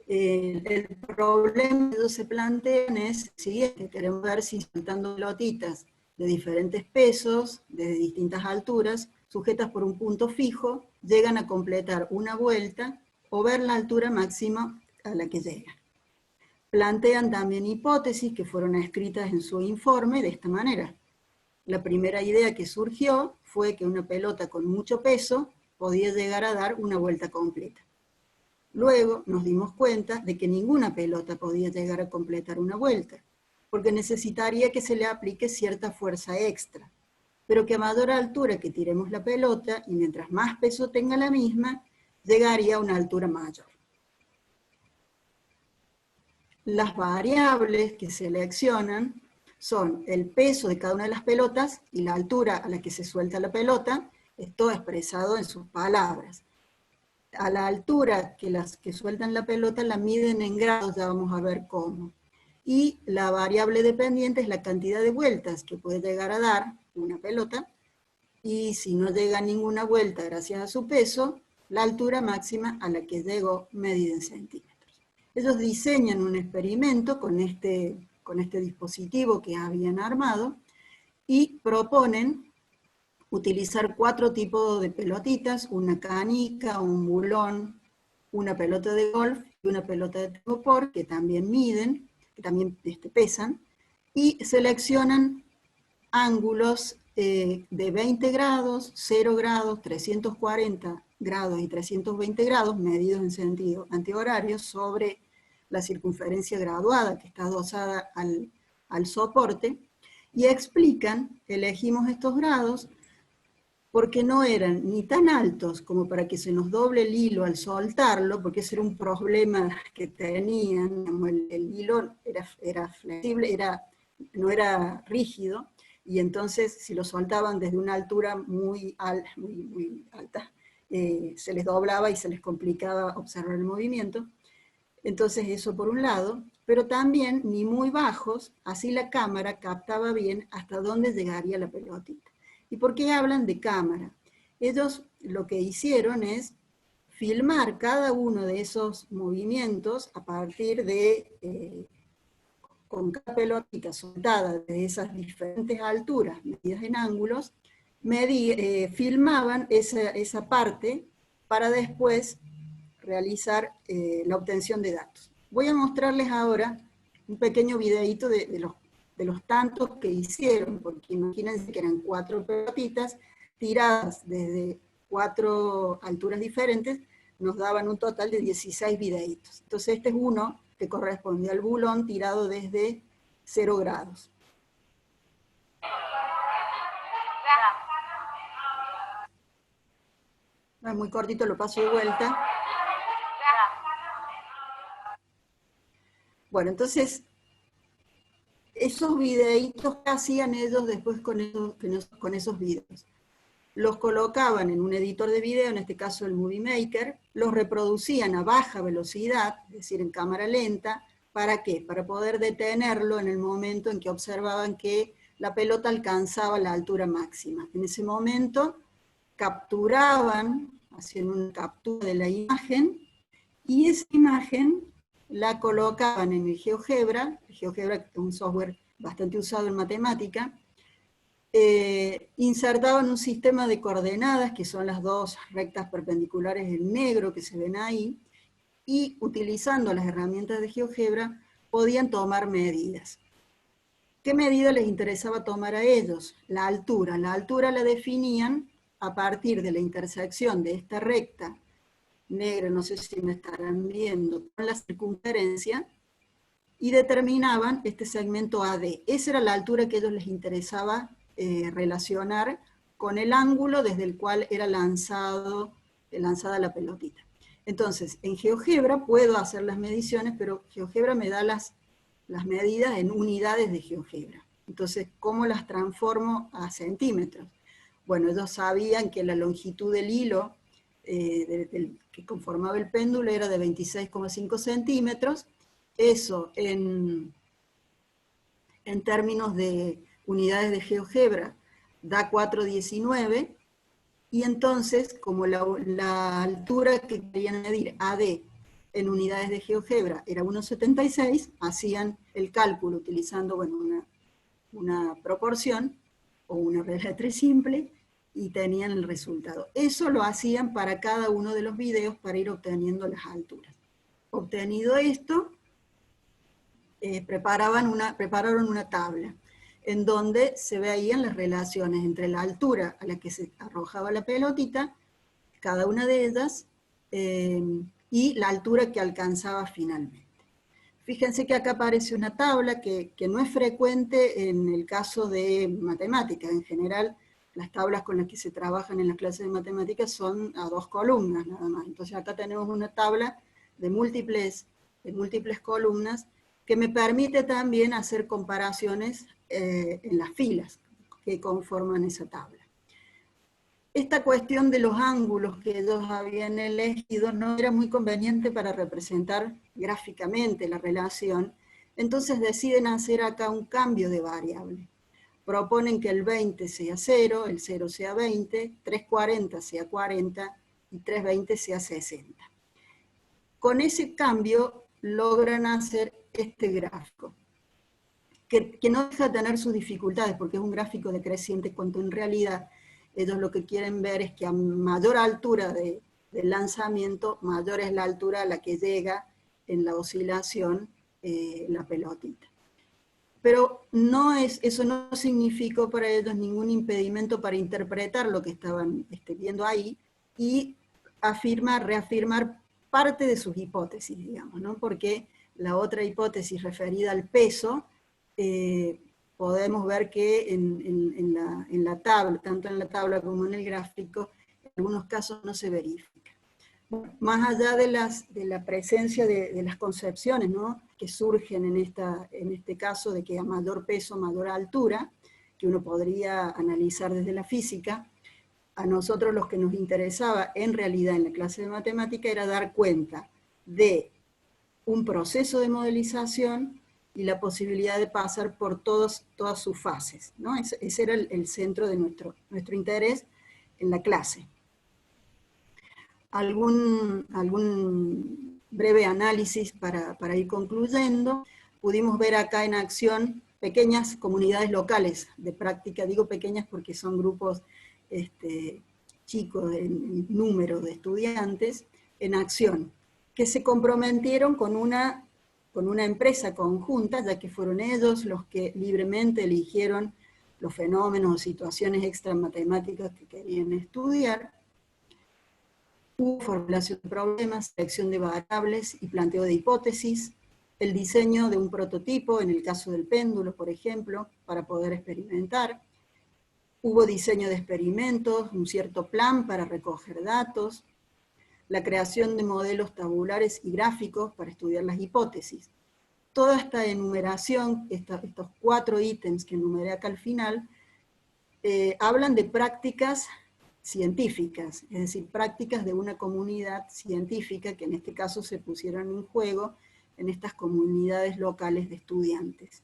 El problema que ellos se plantean es que queremos ver si soltando pelotitas de diferentes pesos, desde distintas alturas, sujetas por un punto fijo, llegan a completar una vuelta o ver la altura máxima a la que llegan. Plantean también hipótesis que fueron escritas en su informe de esta manera. La primera idea que surgió fue que una pelota con mucho peso podía llegar a dar una vuelta completa. Luego nos dimos cuenta de que ninguna pelota podía llegar a completar una vuelta, porque necesitaría que se le aplique cierta fuerza extra, pero que a mayor altura que tiremos la pelota, y mientras más peso tenga la misma, llegaría a una altura mayor. Las variables que seleccionan son el peso de cada una de las pelotas y la altura a la que se suelta la pelota, esto expresado en sus palabras. A la altura que las que sueltan la pelota la miden en grados, ya vamos a ver cómo. Y la variable dependiente es la cantidad de vueltas que puede llegar a dar una pelota, y si no llega a ninguna vuelta gracias a su peso, la altura máxima a la que llegó medida en centímetros. Ellos diseñan un experimento con este dispositivo que habían armado, y proponen utilizar 4 tipos de pelotitas: una canica, un bulón, una pelota de golf y una pelota de telgopor, que también miden, que también pesan, y seleccionan ángulos de 20 grados, 0 grados, 340 grados y 320 grados, medidos en sentido antihorario, sobre la circunferencia graduada que está adosada al soporte, y explican, elegimos estos grados porque no eran ni tan altos como para que se nos doble el hilo al soltarlo, porque ese era un problema que tenían, el hilo era flexible, no era rígido, y entonces si lo soltaban desde una altura muy alta, se les doblaba y se les complicaba observar el movimiento. Entonces eso por un lado, pero también ni muy bajos, así la cámara captaba bien hasta dónde llegaría la pelotita. ¿Y por qué hablan de cámara? Ellos lo que hicieron es filmar cada uno de esos movimientos a partir de, con cada pelotita soltada de esas diferentes alturas, medidas en ángulos, filmaban esa parte para después realizar la obtención de datos. Voy a mostrarles ahora un pequeño videíto de los tantos que hicieron, porque imagínense que eran 4 pelotitas tiradas desde 4 alturas diferentes, nos daban un total de 16 videitos. Entonces este es uno que corresponde al bulón tirado desde 0 grados. Es muy cortito, lo paso de vuelta. Bueno, entonces, esos videitos que hacían ellos después con esos videos. Los colocaban en un editor de video, en este caso el Movie Maker, los reproducían a baja velocidad, es decir, en cámara lenta. ¿Para qué? Para poder detenerlo en el momento en que observaban que la pelota alcanzaba la altura máxima. En ese momento capturaban, hacían una captura de la imagen, y esa imagen la colocaban en el GeoGebra que es un software bastante usado en matemática, insertaban un sistema de coordenadas, que son las dos rectas perpendiculares en negro que se ven ahí, y utilizando las herramientas de GeoGebra podían tomar medidas. ¿Qué medida les interesaba tomar a ellos? La altura. La altura la definían a partir de la intersección de esta recta negra, no sé si me estarán viendo, con la circunferencia, y determinaban este segmento AD. Esa era la altura que a ellos les interesaba relacionar con el ángulo desde el cual era lanzada la pelotita. Entonces, en GeoGebra puedo hacer las mediciones, pero GeoGebra me da las medidas en unidades de GeoGebra. Entonces, ¿cómo las transformo a centímetros? Bueno, ellos sabían que la longitud del hilo que conformaba el péndulo era de 26,5 centímetros. Eso en términos de unidades de GeoGebra da 4,19, y entonces, como la altura que querían medir, AD, en unidades de GeoGebra era 1,76, hacían el cálculo utilizando, bueno, una proporción o una regla de 3 simple, y tenían el resultado. Eso lo hacían para cada uno de los videos para ir obteniendo las alturas. Obtenido esto, prepararon una tabla en donde se veían las relaciones entre la altura a la que se arrojaba la pelotita, cada una de ellas, y la altura que alcanzaba finalmente. Fíjense que acá aparece una tabla que no es frecuente en el caso de matemáticas. En general, las tablas con las que se trabajan en las clases de matemáticas son a 2 columnas nada más. Entonces acá tenemos una tabla de múltiples columnas que me permite también hacer comparaciones en las filas que conforman esa tabla. Esta cuestión de los ángulos que ellos habían elegido no era muy conveniente para representar gráficamente la relación, entonces deciden hacer acá un cambio de variable. Proponen que el 20 sea 0, el 0 sea 20, 340 sea 40 y 320 sea 60. Con ese cambio logran hacer este gráfico, que no deja de tener sus dificultades, porque es un gráfico decreciente, cuando en realidad ellos lo que quieren ver es que a mayor altura del lanzamiento, mayor es la altura a la que llega en la oscilación la pelotita. Pero eso no significó para ellos ningún impedimento para interpretar lo que estaban viendo ahí y reafirmar parte de sus hipótesis, digamos, ¿no? Porque la otra hipótesis referida al peso, podemos ver que en la tabla, tanto en la tabla como en el gráfico, en algunos casos no se verifica. Bueno, más allá de la presencia de las concepciones, ¿no?, que surgen en este caso de que a mayor peso, mayor altura, que uno podría analizar desde la física, a nosotros lo que nos interesaba en realidad en la clase de matemática era dar cuenta de un proceso de modelización y la posibilidad de pasar por todas sus fases, ¿no? Ese era el centro de nuestro interés en la clase. Algún breve análisis para ir concluyendo. Pudimos ver acá en acción pequeñas comunidades locales de práctica, digo pequeñas porque son grupos chicos en número de estudiantes, en acción, que se comprometieron con una empresa conjunta, ya que fueron ellos los que libremente eligieron los fenómenos o situaciones extramatemáticas que querían estudiar. Hubo formulación de problemas, selección de variables y planteo de hipótesis, el diseño de un prototipo, en el caso del péndulo, por ejemplo, para poder experimentar. Hubo diseño de experimentos, un cierto plan para recoger datos, la creación de modelos tabulares y gráficos para estudiar las hipótesis. Toda esta enumeración, estos 4 ítems que enumeré acá al final, hablan de prácticas científicas, es decir, prácticas de una comunidad científica que en este caso se pusieron en juego en estas comunidades locales de estudiantes.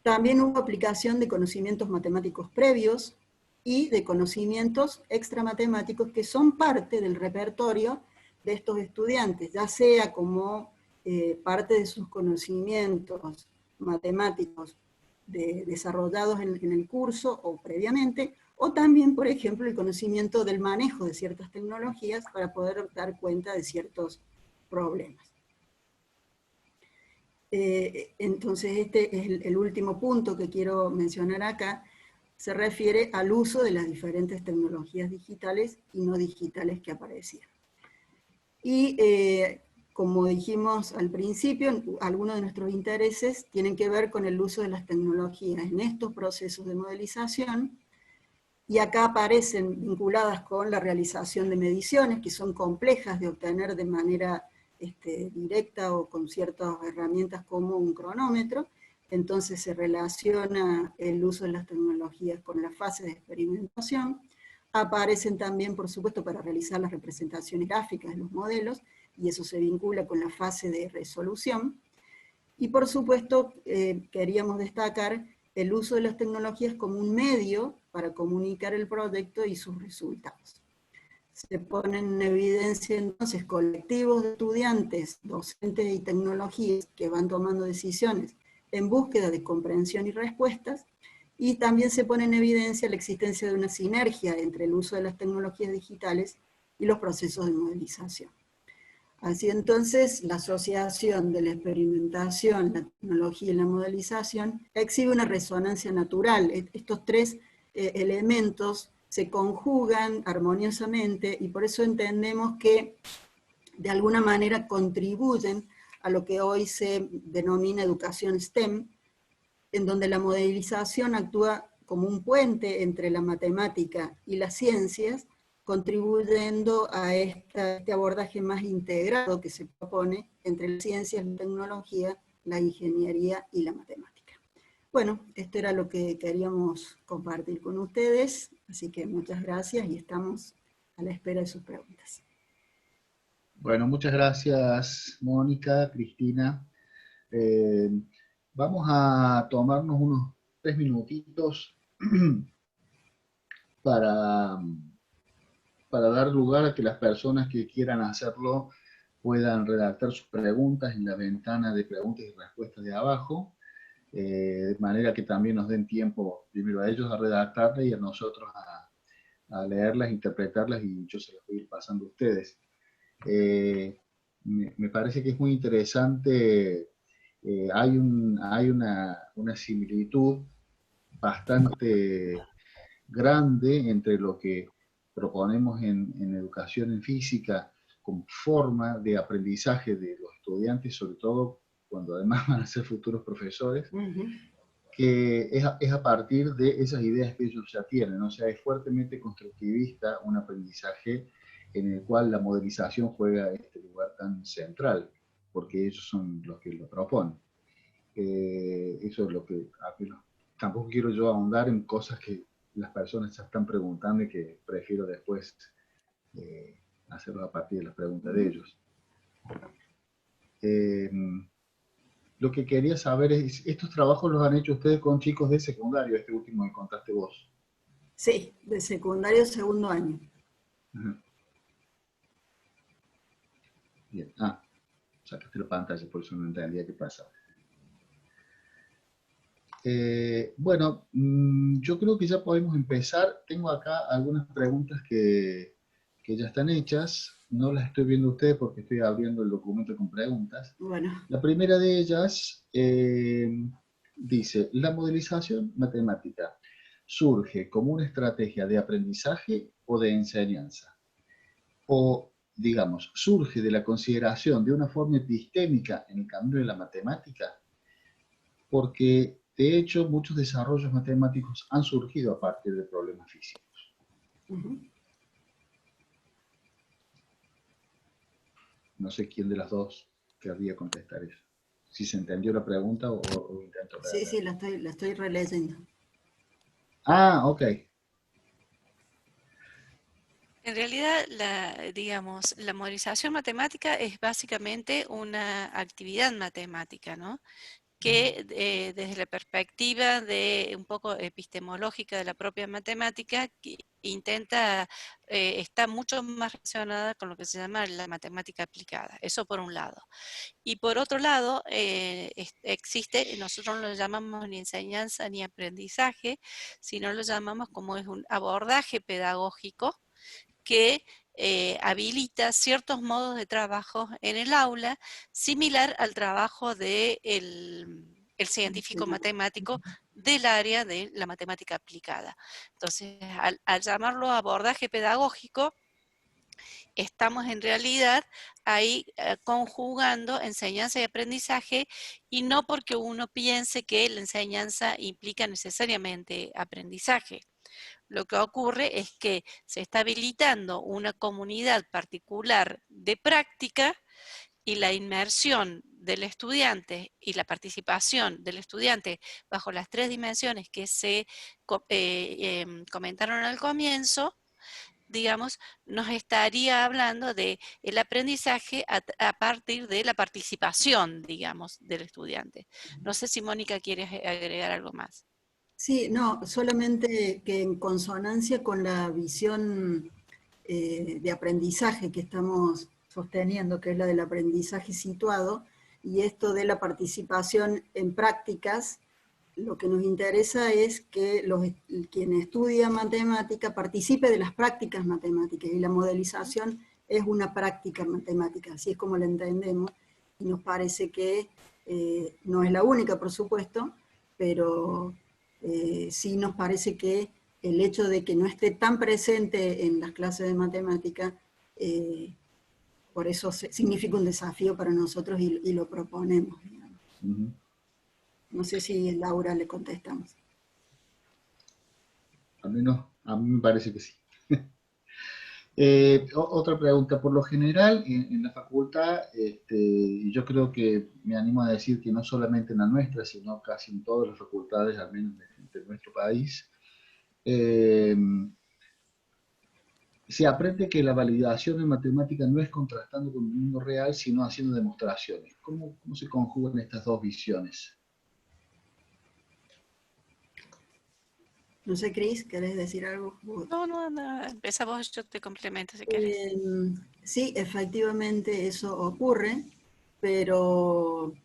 También hubo aplicación de conocimientos matemáticos previos y de conocimientos extramatemáticos que son parte del repertorio de estos estudiantes, ya sea como parte de sus conocimientos matemáticos desarrollados en el curso o previamente, o también, por ejemplo, el conocimiento del manejo de ciertas tecnologías para poder dar cuenta de ciertos problemas. Entonces, este es el último punto que quiero mencionar acá, se refiere al uso de las diferentes tecnologías digitales y no digitales que aparecieron. Y como dijimos al principio, algunos de nuestros intereses tienen que ver con el uso de las tecnologías en estos procesos de modelización, y acá aparecen vinculadas con la realización de mediciones que son complejas de obtener de manera directa o con ciertas herramientas como un cronómetro. Entonces se relaciona el uso de las tecnologías con la fase de experimentación. Aparecen también, por supuesto, para realizar las representaciones gráficas de los modelos, y eso se vincula con la fase de resolución. Y por supuesto, queríamos destacar el uso de las tecnologías como un medio para comunicar el proyecto y sus resultados. Se ponen en evidencia entonces colectivos de estudiantes, docentes y tecnologías que van tomando decisiones en búsqueda de comprensión y respuestas, y también se pone en evidencia la existencia de una sinergia entre el uso de las tecnologías digitales y los procesos de modelización. Así entonces, la asociación de la experimentación, la tecnología y la modelización exhibe una resonancia natural. Estos tres elementos se conjugan armoniosamente y por eso entendemos que de alguna manera contribuyen a lo que hoy se denomina educación STEM, en donde la modelización actúa como un puente entre la matemática y las ciencias, contribuyendo a este abordaje más integrado que se propone entre las ciencias, la tecnología, la ingeniería y la matemática. Bueno, esto era lo que queríamos compartir con ustedes, así que muchas gracias y estamos a la espera de sus preguntas.
Bueno, muchas gracias, Mónica, Cristina. Eh, Vamos a tomarnos unos 3 minutitos para, para dar lugar a que las personas que quieran hacerlo puedan redactar sus preguntas en la ventana de preguntas y respuestas de abajo, de manera que también nos den tiempo primero a ellos a redactarlas y a nosotros a leerlas, interpretarlas, y yo se las voy a ir pasando a ustedes. Me parece que es muy interesante. Hay una similitud bastante grande entre lo que proponemos en educación en física como forma de aprendizaje de los estudiantes, sobre todo cuando además van a ser futuros profesores, que es a partir de esas ideas que ellos ya tienen. O sea, es fuertemente constructivista un aprendizaje en el cual la modelización juega este lugar tan central, porque ellos son los que lo proponen. Eso es lo que tampoco quiero yo ahondar en cosas que las personas ya están preguntando y que prefiero después hacerlo a partir de las preguntas de ellos. Lo que quería saber es, ¿estos trabajos los han hecho ustedes con chicos de secundario, este último que contaste vos?
Sí, de secundario segundo año.
Ajá. Bien. Sacaste la pantalla, por eso no entendía qué pasaba. Bueno, yo creo que ya podemos empezar. Tengo acá algunas preguntas que ya están hechas. No las estoy viendo ustedes porque estoy abriendo el documento con preguntas.
Bueno.
La primera de ellas dice, ¿la modelización matemática surge como una estrategia de aprendizaje o de enseñanza? O, digamos, surge de la consideración de una forma epistémica en el camino de la matemática, porque de hecho muchos desarrollos matemáticos han surgido a partir de problemas físicos. No sé quién de las dos querría contestar eso. Si se entendió la pregunta o intento leerla.
Sí, la estoy releyendo.
Ok.
En realidad, digamos, la modelización matemática es básicamente una actividad matemática, ¿no? que desde la perspectiva de un poco epistemológica de la propia matemática, que intenta, está mucho más relacionada con lo que se llama la matemática aplicada. Eso por un lado. Y por otro lado, existe, nosotros no lo llamamos ni enseñanza ni aprendizaje, sino lo llamamos como es un abordaje pedagógico que habilita ciertos modos de trabajo en el aula, similar al trabajo del el científico matemático del área de la matemática aplicada. Entonces, al llamarlo abordaje pedagógico, estamos en realidad ahí conjugando enseñanza y aprendizaje, y no porque uno piense que la enseñanza implica necesariamente aprendizaje. Lo que ocurre es que se está habilitando una comunidad particular de práctica, y la inmersión del estudiante y la participación del estudiante bajo las tres dimensiones que se comentaron al comienzo, digamos, nos estaría hablando de el aprendizaje a partir de la participación, digamos, del estudiante. No sé si Mónica quiere agregar algo más.
Sí, no, solamente que en consonancia con la visión de aprendizaje que estamos sosteniendo, que es la del aprendizaje situado, y esto de la participación en prácticas, lo que nos interesa es que quien estudia matemática participe de las prácticas matemáticas, y la modelización es una práctica matemática, así es como la entendemos, y nos parece que no es la única, por supuesto, pero sí nos parece que el hecho de que no esté tan presente en las clases de matemática, por eso significa un desafío para nosotros y lo proponemos.
Ujú.
No sé si Laura le contestamos.
Al menos a mí me parece que sí. Otra pregunta, por lo general en la facultad, y yo creo que me animo a decir que no solamente en la nuestra, sino casi en todas las facultades, al menos de nuestro país, eh, se aprende que la validación en matemática no es contrastando con el mundo real, sino haciendo demostraciones. ¿Cómo se conjugan estas dos visiones?
No sé, Cris, ¿querés decir algo?
No, empieza vos, yo te complemento si querés.
Sí, efectivamente eso ocurre, pero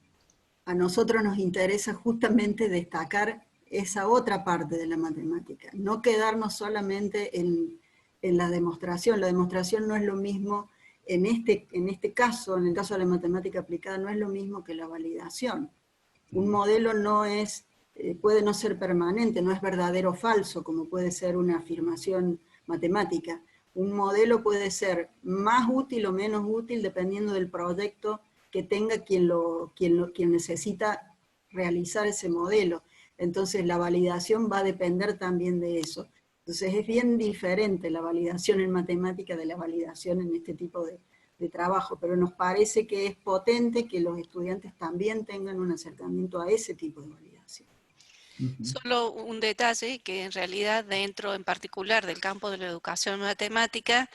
a nosotros nos interesa justamente destacar esa otra parte de la matemática, no quedarnos solamente en la demostración. La demostración no es lo mismo, en este caso, en el caso de la matemática aplicada, no es lo mismo que la validación. Un modelo no es, puede no ser permanente, no es verdadero o falso, como puede ser una afirmación matemática. Un modelo puede ser más útil o menos útil dependiendo del proyecto que tenga quien necesita realizar ese modelo. Entonces la validación va a depender también de eso. Entonces es bien diferente la validación en matemática de la validación en este tipo de trabajo, pero nos parece que es potente que los estudiantes también tengan un acercamiento a ese tipo de validación.
Solo un detalle, que en realidad dentro en particular del campo de la educación matemática,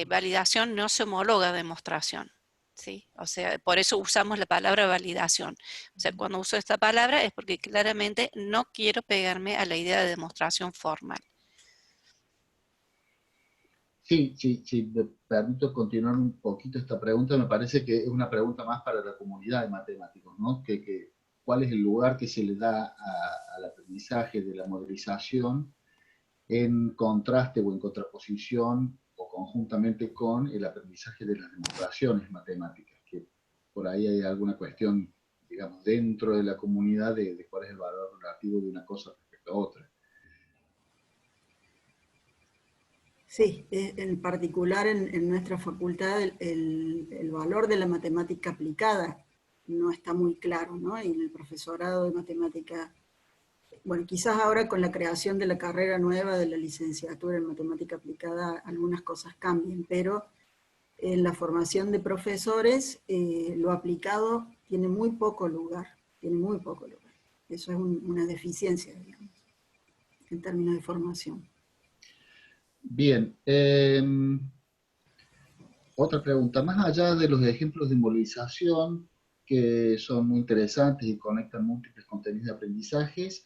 validación no se homologa a demostración. ¿Sí? O sea, por eso usamos la palabra validación. O sea, cuando uso esta palabra es porque claramente no quiero pegarme a la idea de demostración formal.
Sí, sí, sí, me permito continuar un poquito esta pregunta. Me parece que es una pregunta más para la comunidad de matemáticos, ¿no? ¿Cuál es el lugar que se le da al aprendizaje de la modelización en contraste o en contraposición o conjuntamente con el aprendizaje de las demostraciones matemáticas? Que por ahí hay alguna cuestión, digamos, dentro de la comunidad de cuál es el valor relativo de una cosa respecto a otra.
Sí, en particular en nuestra facultad el valor de la matemática aplicada no está muy claro, ¿no? Y en el profesorado de matemática, bueno, quizás ahora con la creación de la carrera nueva de la licenciatura en matemática aplicada algunas cosas cambien, pero en la formación de profesores lo aplicado tiene muy poco lugar, tiene muy poco lugar. Eso es una deficiencia, digamos, en términos de formación.
Bien, otra pregunta. Más allá de los ejemplos de movilización, que son muy interesantes y conectan múltiples contenidos de aprendizajes.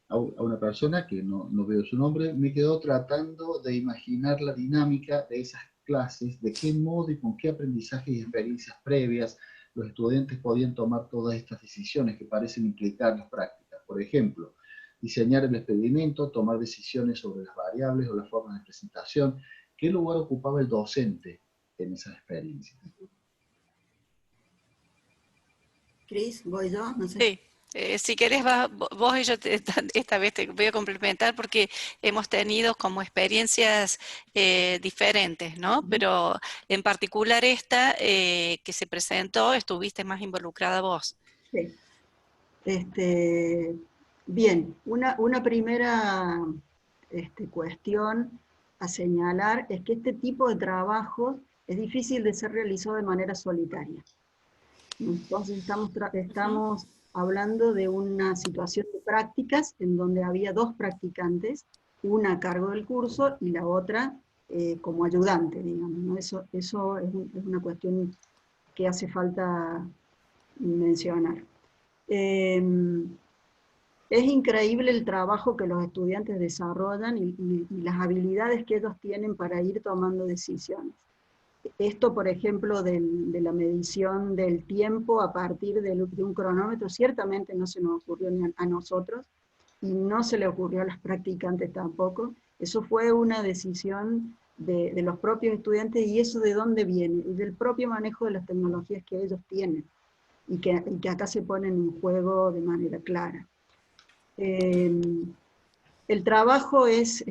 A una persona que no veo su nombre, me quedó tratando de imaginar la dinámica de esas clases, de qué modo y con qué aprendizajes y experiencias previas los estudiantes podían tomar todas estas decisiones que parecen implicar las prácticas. Por ejemplo, diseñar el experimento, tomar decisiones sobre las variables o las formas de presentación. ¿Qué lugar ocupaba el docente en esas experiencias?
Cris, voy yo, no sé.
Sí. Si querés, vos y yo esta vez te voy a complementar porque hemos tenido como experiencias diferentes, ¿no? Pero en particular esta que se presentó, estuviste más involucrada vos.
Sí. Bien, una primera cuestión a señalar es que este tipo de trabajo es difícil de ser realizado de manera solitaria. Entonces estamos hablando de una situación de prácticas en donde había dos practicantes, una a cargo del curso y la otra como ayudante, digamos, ¿no? Eso es una cuestión que hace falta mencionar. Es increíble el trabajo que los estudiantes desarrollan y las habilidades que ellos tienen para ir tomando decisiones. Esto, por ejemplo, de la medición del tiempo a partir de un cronómetro, ciertamente no se nos ocurrió ni a nosotros, y no se le ocurrió a los practicantes tampoco. Eso fue una decisión de los propios estudiantes, y eso de dónde viene, del propio manejo de las tecnologías que ellos tienen, y que acá se ponen en juego de manera clara. El trabajo es,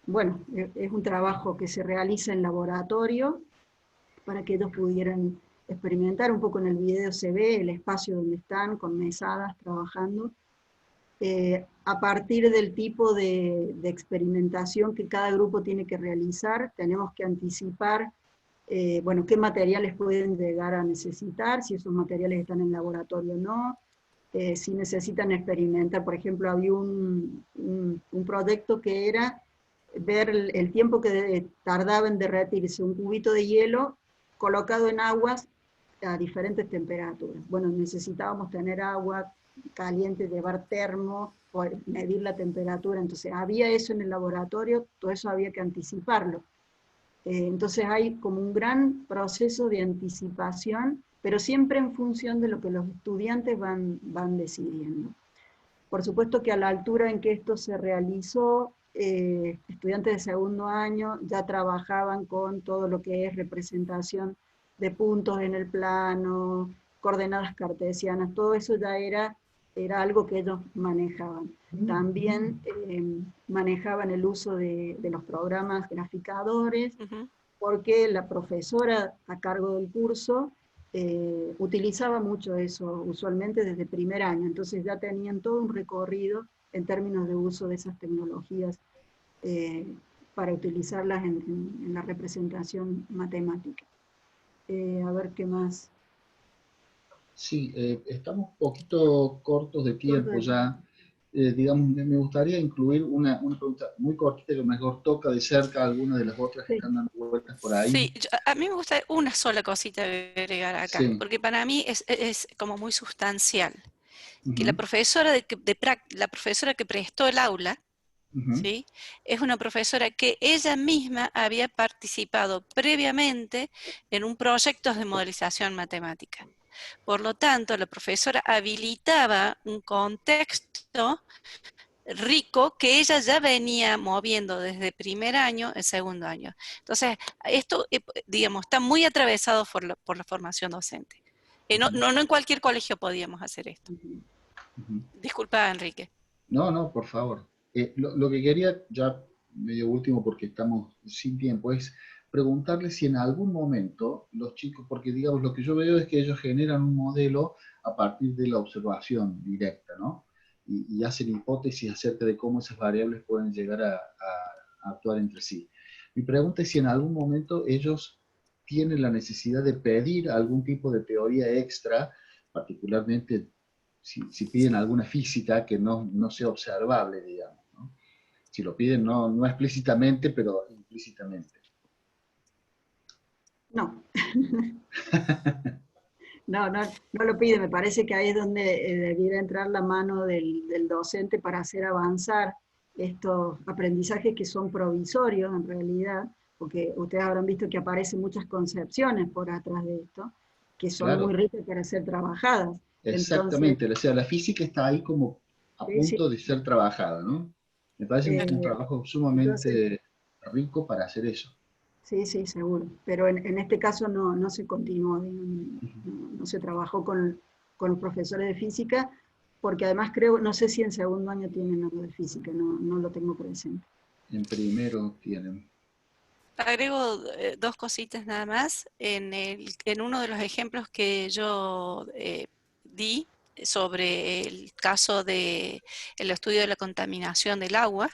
bueno, es un trabajo que se realiza en laboratorio para que ellos pudieran experimentar. Un poco en el video se ve el espacio donde están, con mesadas, trabajando. A partir del tipo de experimentación que cada grupo tiene que realizar, tenemos que anticipar bueno, qué materiales pueden llegar a necesitar, si esos materiales están en laboratorio o no, si necesitan experimentar. Por ejemplo, había un proyecto que era ver el tiempo que tardaba en derretirse un cubito de hielo colocado en aguas a diferentes temperaturas. Bueno, necesitábamos tener agua caliente, llevar termo, poder medir la temperatura. Entonces había eso en el laboratorio, todo eso había que anticiparlo. Entonces hay como un gran proceso de anticipación, pero siempre en función de lo que los estudiantes van decidiendo. Por supuesto que a la altura en que esto se realizó, estudiantes de segundo año ya trabajaban con todo lo que es representación de puntos en el plano, coordenadas cartesianas, todo eso ya era algo que ellos manejaban. También manejaban el uso de los programas graficadores, porque la profesora a cargo del curso utilizaba mucho eso, usualmente desde primer año, entonces ya tenían todo un recorrido en términos de uso de esas tecnologías para utilizarlas en la representación matemática. A ver qué más.
Sí, estamos un poquito cortos de tiempo ya. Digamos, me gustaría incluir una pregunta muy cortita que mejor toca de cerca alguna de las otras que están dando vueltas por ahí.
Sí, a mí me gusta una sola cosita agregar acá,
Sí.
porque para mí es como muy sustancial. Que la
Uh-huh.
profesora, la profesora que prestó el aula,
Uh-huh.
¿sí? Es una profesora que ella misma había participado previamente en un proyecto de modelización matemática. Por lo tanto, la profesora habilitaba un contexto rico que ella ya venía moviendo desde primer año en segundo año. Entonces, esto, digamos, está muy atravesado por la formación docente. No en cualquier colegio podíamos hacer esto.
Uh-huh.
Disculpa, Enrique.
No, por favor. Lo que quería, ya medio último porque estamos sin tiempo, es preguntarle si en algún momento los chicos, porque digamos lo que yo veo es que ellos generan un modelo a partir de la observación directa, ¿no? Y hacen hipótesis acerca de cómo esas variables pueden llegar a actuar entre sí. Mi pregunta es si en algún momento ellos tienen la necesidad de pedir algún tipo de teoría extra, particularmente si piden alguna física que no sea observable, digamos, ¿no? Si lo piden no explícitamente, pero implícitamente.
No. no lo pide, me parece que ahí es donde debiera entrar la mano del docente para hacer avanzar estos aprendizajes que son provisorios en realidad, porque ustedes habrán visto que aparecen muchas concepciones por atrás de esto, que son muy
Claro,
ricas para ser trabajadas. Entonces,
exactamente. O sea, la física está ahí como a
sí, sí,
punto de ser trabajada, ¿no? Me parece que es un
eh,
trabajo
entonces,
sumamente rico para hacer eso.
sí, sí, seguro. Pero en este caso no se continuó, digamos,
Ujú.
no se trabajó con los profesores de física, porque además creo, no sé si en segundo año tienen algo de física, no lo tengo presente.
En primero tienen.
Agrego dos cositas nada más. En uno de los ejemplos que yo di sobre el caso del estudio de la contaminación del agua,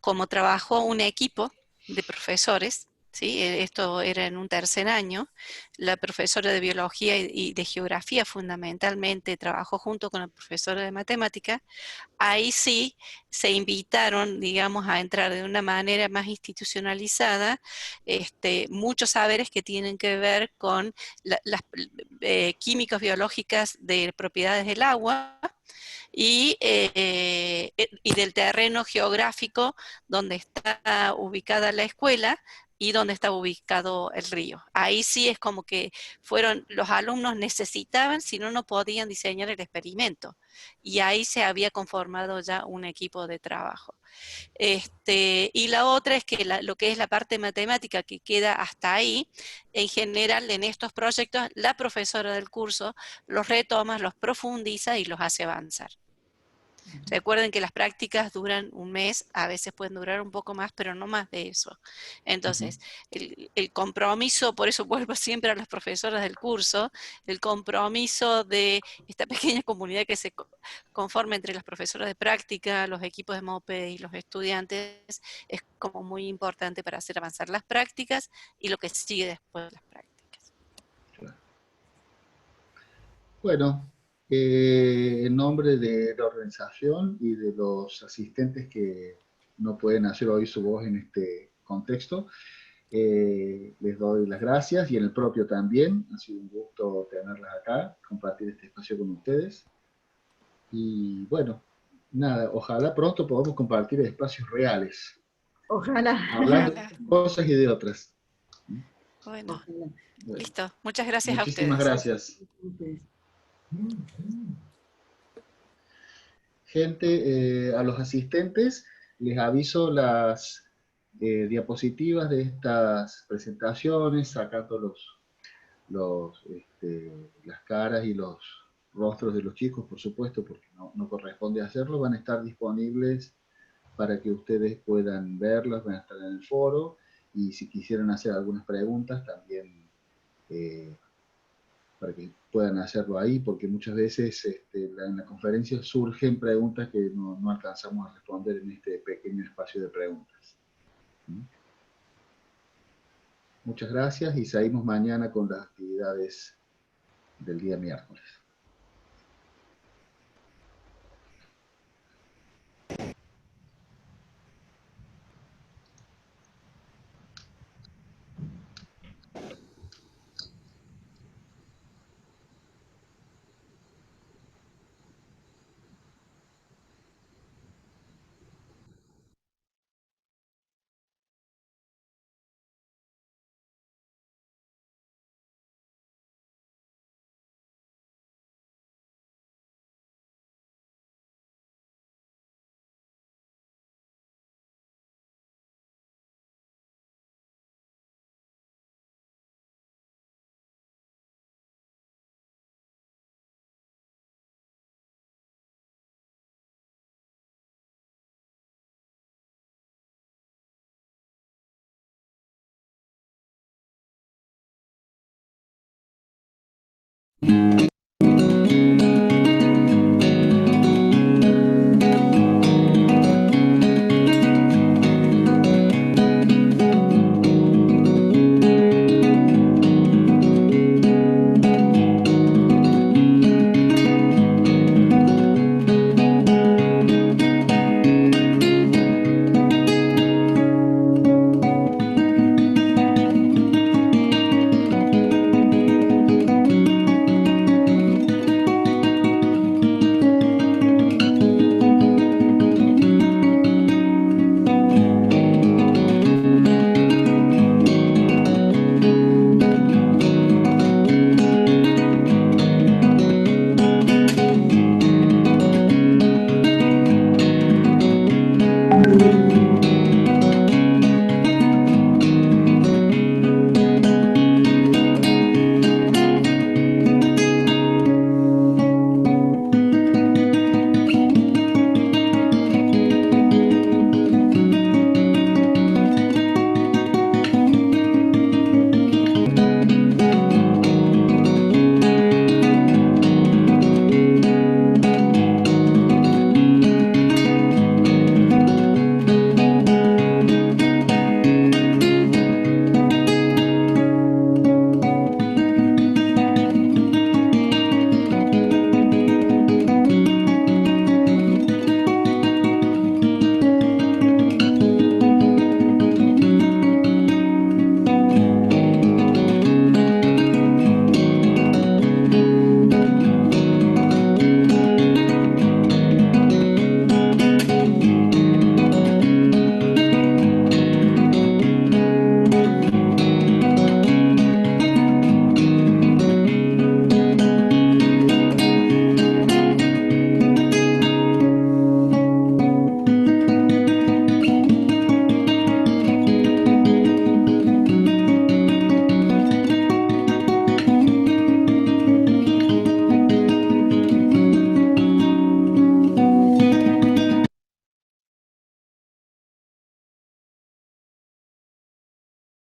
como trabajó un equipo de profesores, ¿sí? Esto era en un tercer año, la profesora de biología y de geografía fundamentalmente trabajó junto con la profesora de matemática. Ahí sí se invitaron, digamos, a entrar de una manera más institucionalizada, muchos saberes que tienen que ver con las químicas biológicas de propiedades del agua, y del terreno geográfico donde está ubicada la escuela y donde está ubicado el río. Ahí sí es como que los alumnos necesitaban, si no, no podían diseñar el experimento. Y ahí se había conformado ya un equipo de trabajo. Y la otra es que lo que es la parte matemática que queda hasta ahí, en general en estos proyectos, la profesora del curso los retoma, los profundiza y los hace avanzar. Recuerden que las prácticas duran un mes, a veces pueden durar un poco más, pero no más de eso.
Ujú.
Entonces, el compromiso, por eso vuelvo siempre a las profesoras del curso, el compromiso de esta pequeña comunidad que se conforma entre las profesoras de práctica, los equipos de MOPE y los estudiantes, es como muy importante para hacer avanzar las prácticas y lo que sigue después de las prácticas.
Claro. Bueno, en nombre de la organización y de los asistentes que no pueden hacer hoy su voz en este contexto, les doy las gracias y en el propio también. Ha sido un gusto tenerlas acá, compartir este espacio con ustedes. Y bueno, nada, ojalá pronto podamos compartir espacios reales,
Ojalá,
hablando de
Ojalá.
estas cosas y de otras.
Bueno,
ojalá.
Bueno,
listo. Muchas gracias a
muchísimas
ustedes.
gracias.
Entonces,
Gente, a los asistentes les aviso las diapositivas de estas presentaciones, sacando las caras y los rostros de los chicos, por supuesto, porque no corresponde hacerlo, van a estar disponibles para que ustedes puedan verlas, van a estar en el foro, y si quisieran hacer algunas preguntas también eh, para que puedan hacerlo ahí, porque muchas veces en la conferencia surgen preguntas que no alcanzamos a responder en este pequeño espacio de preguntas. ¿Mm? Muchas gracias y seguimos mañana con las actividades del día miércoles.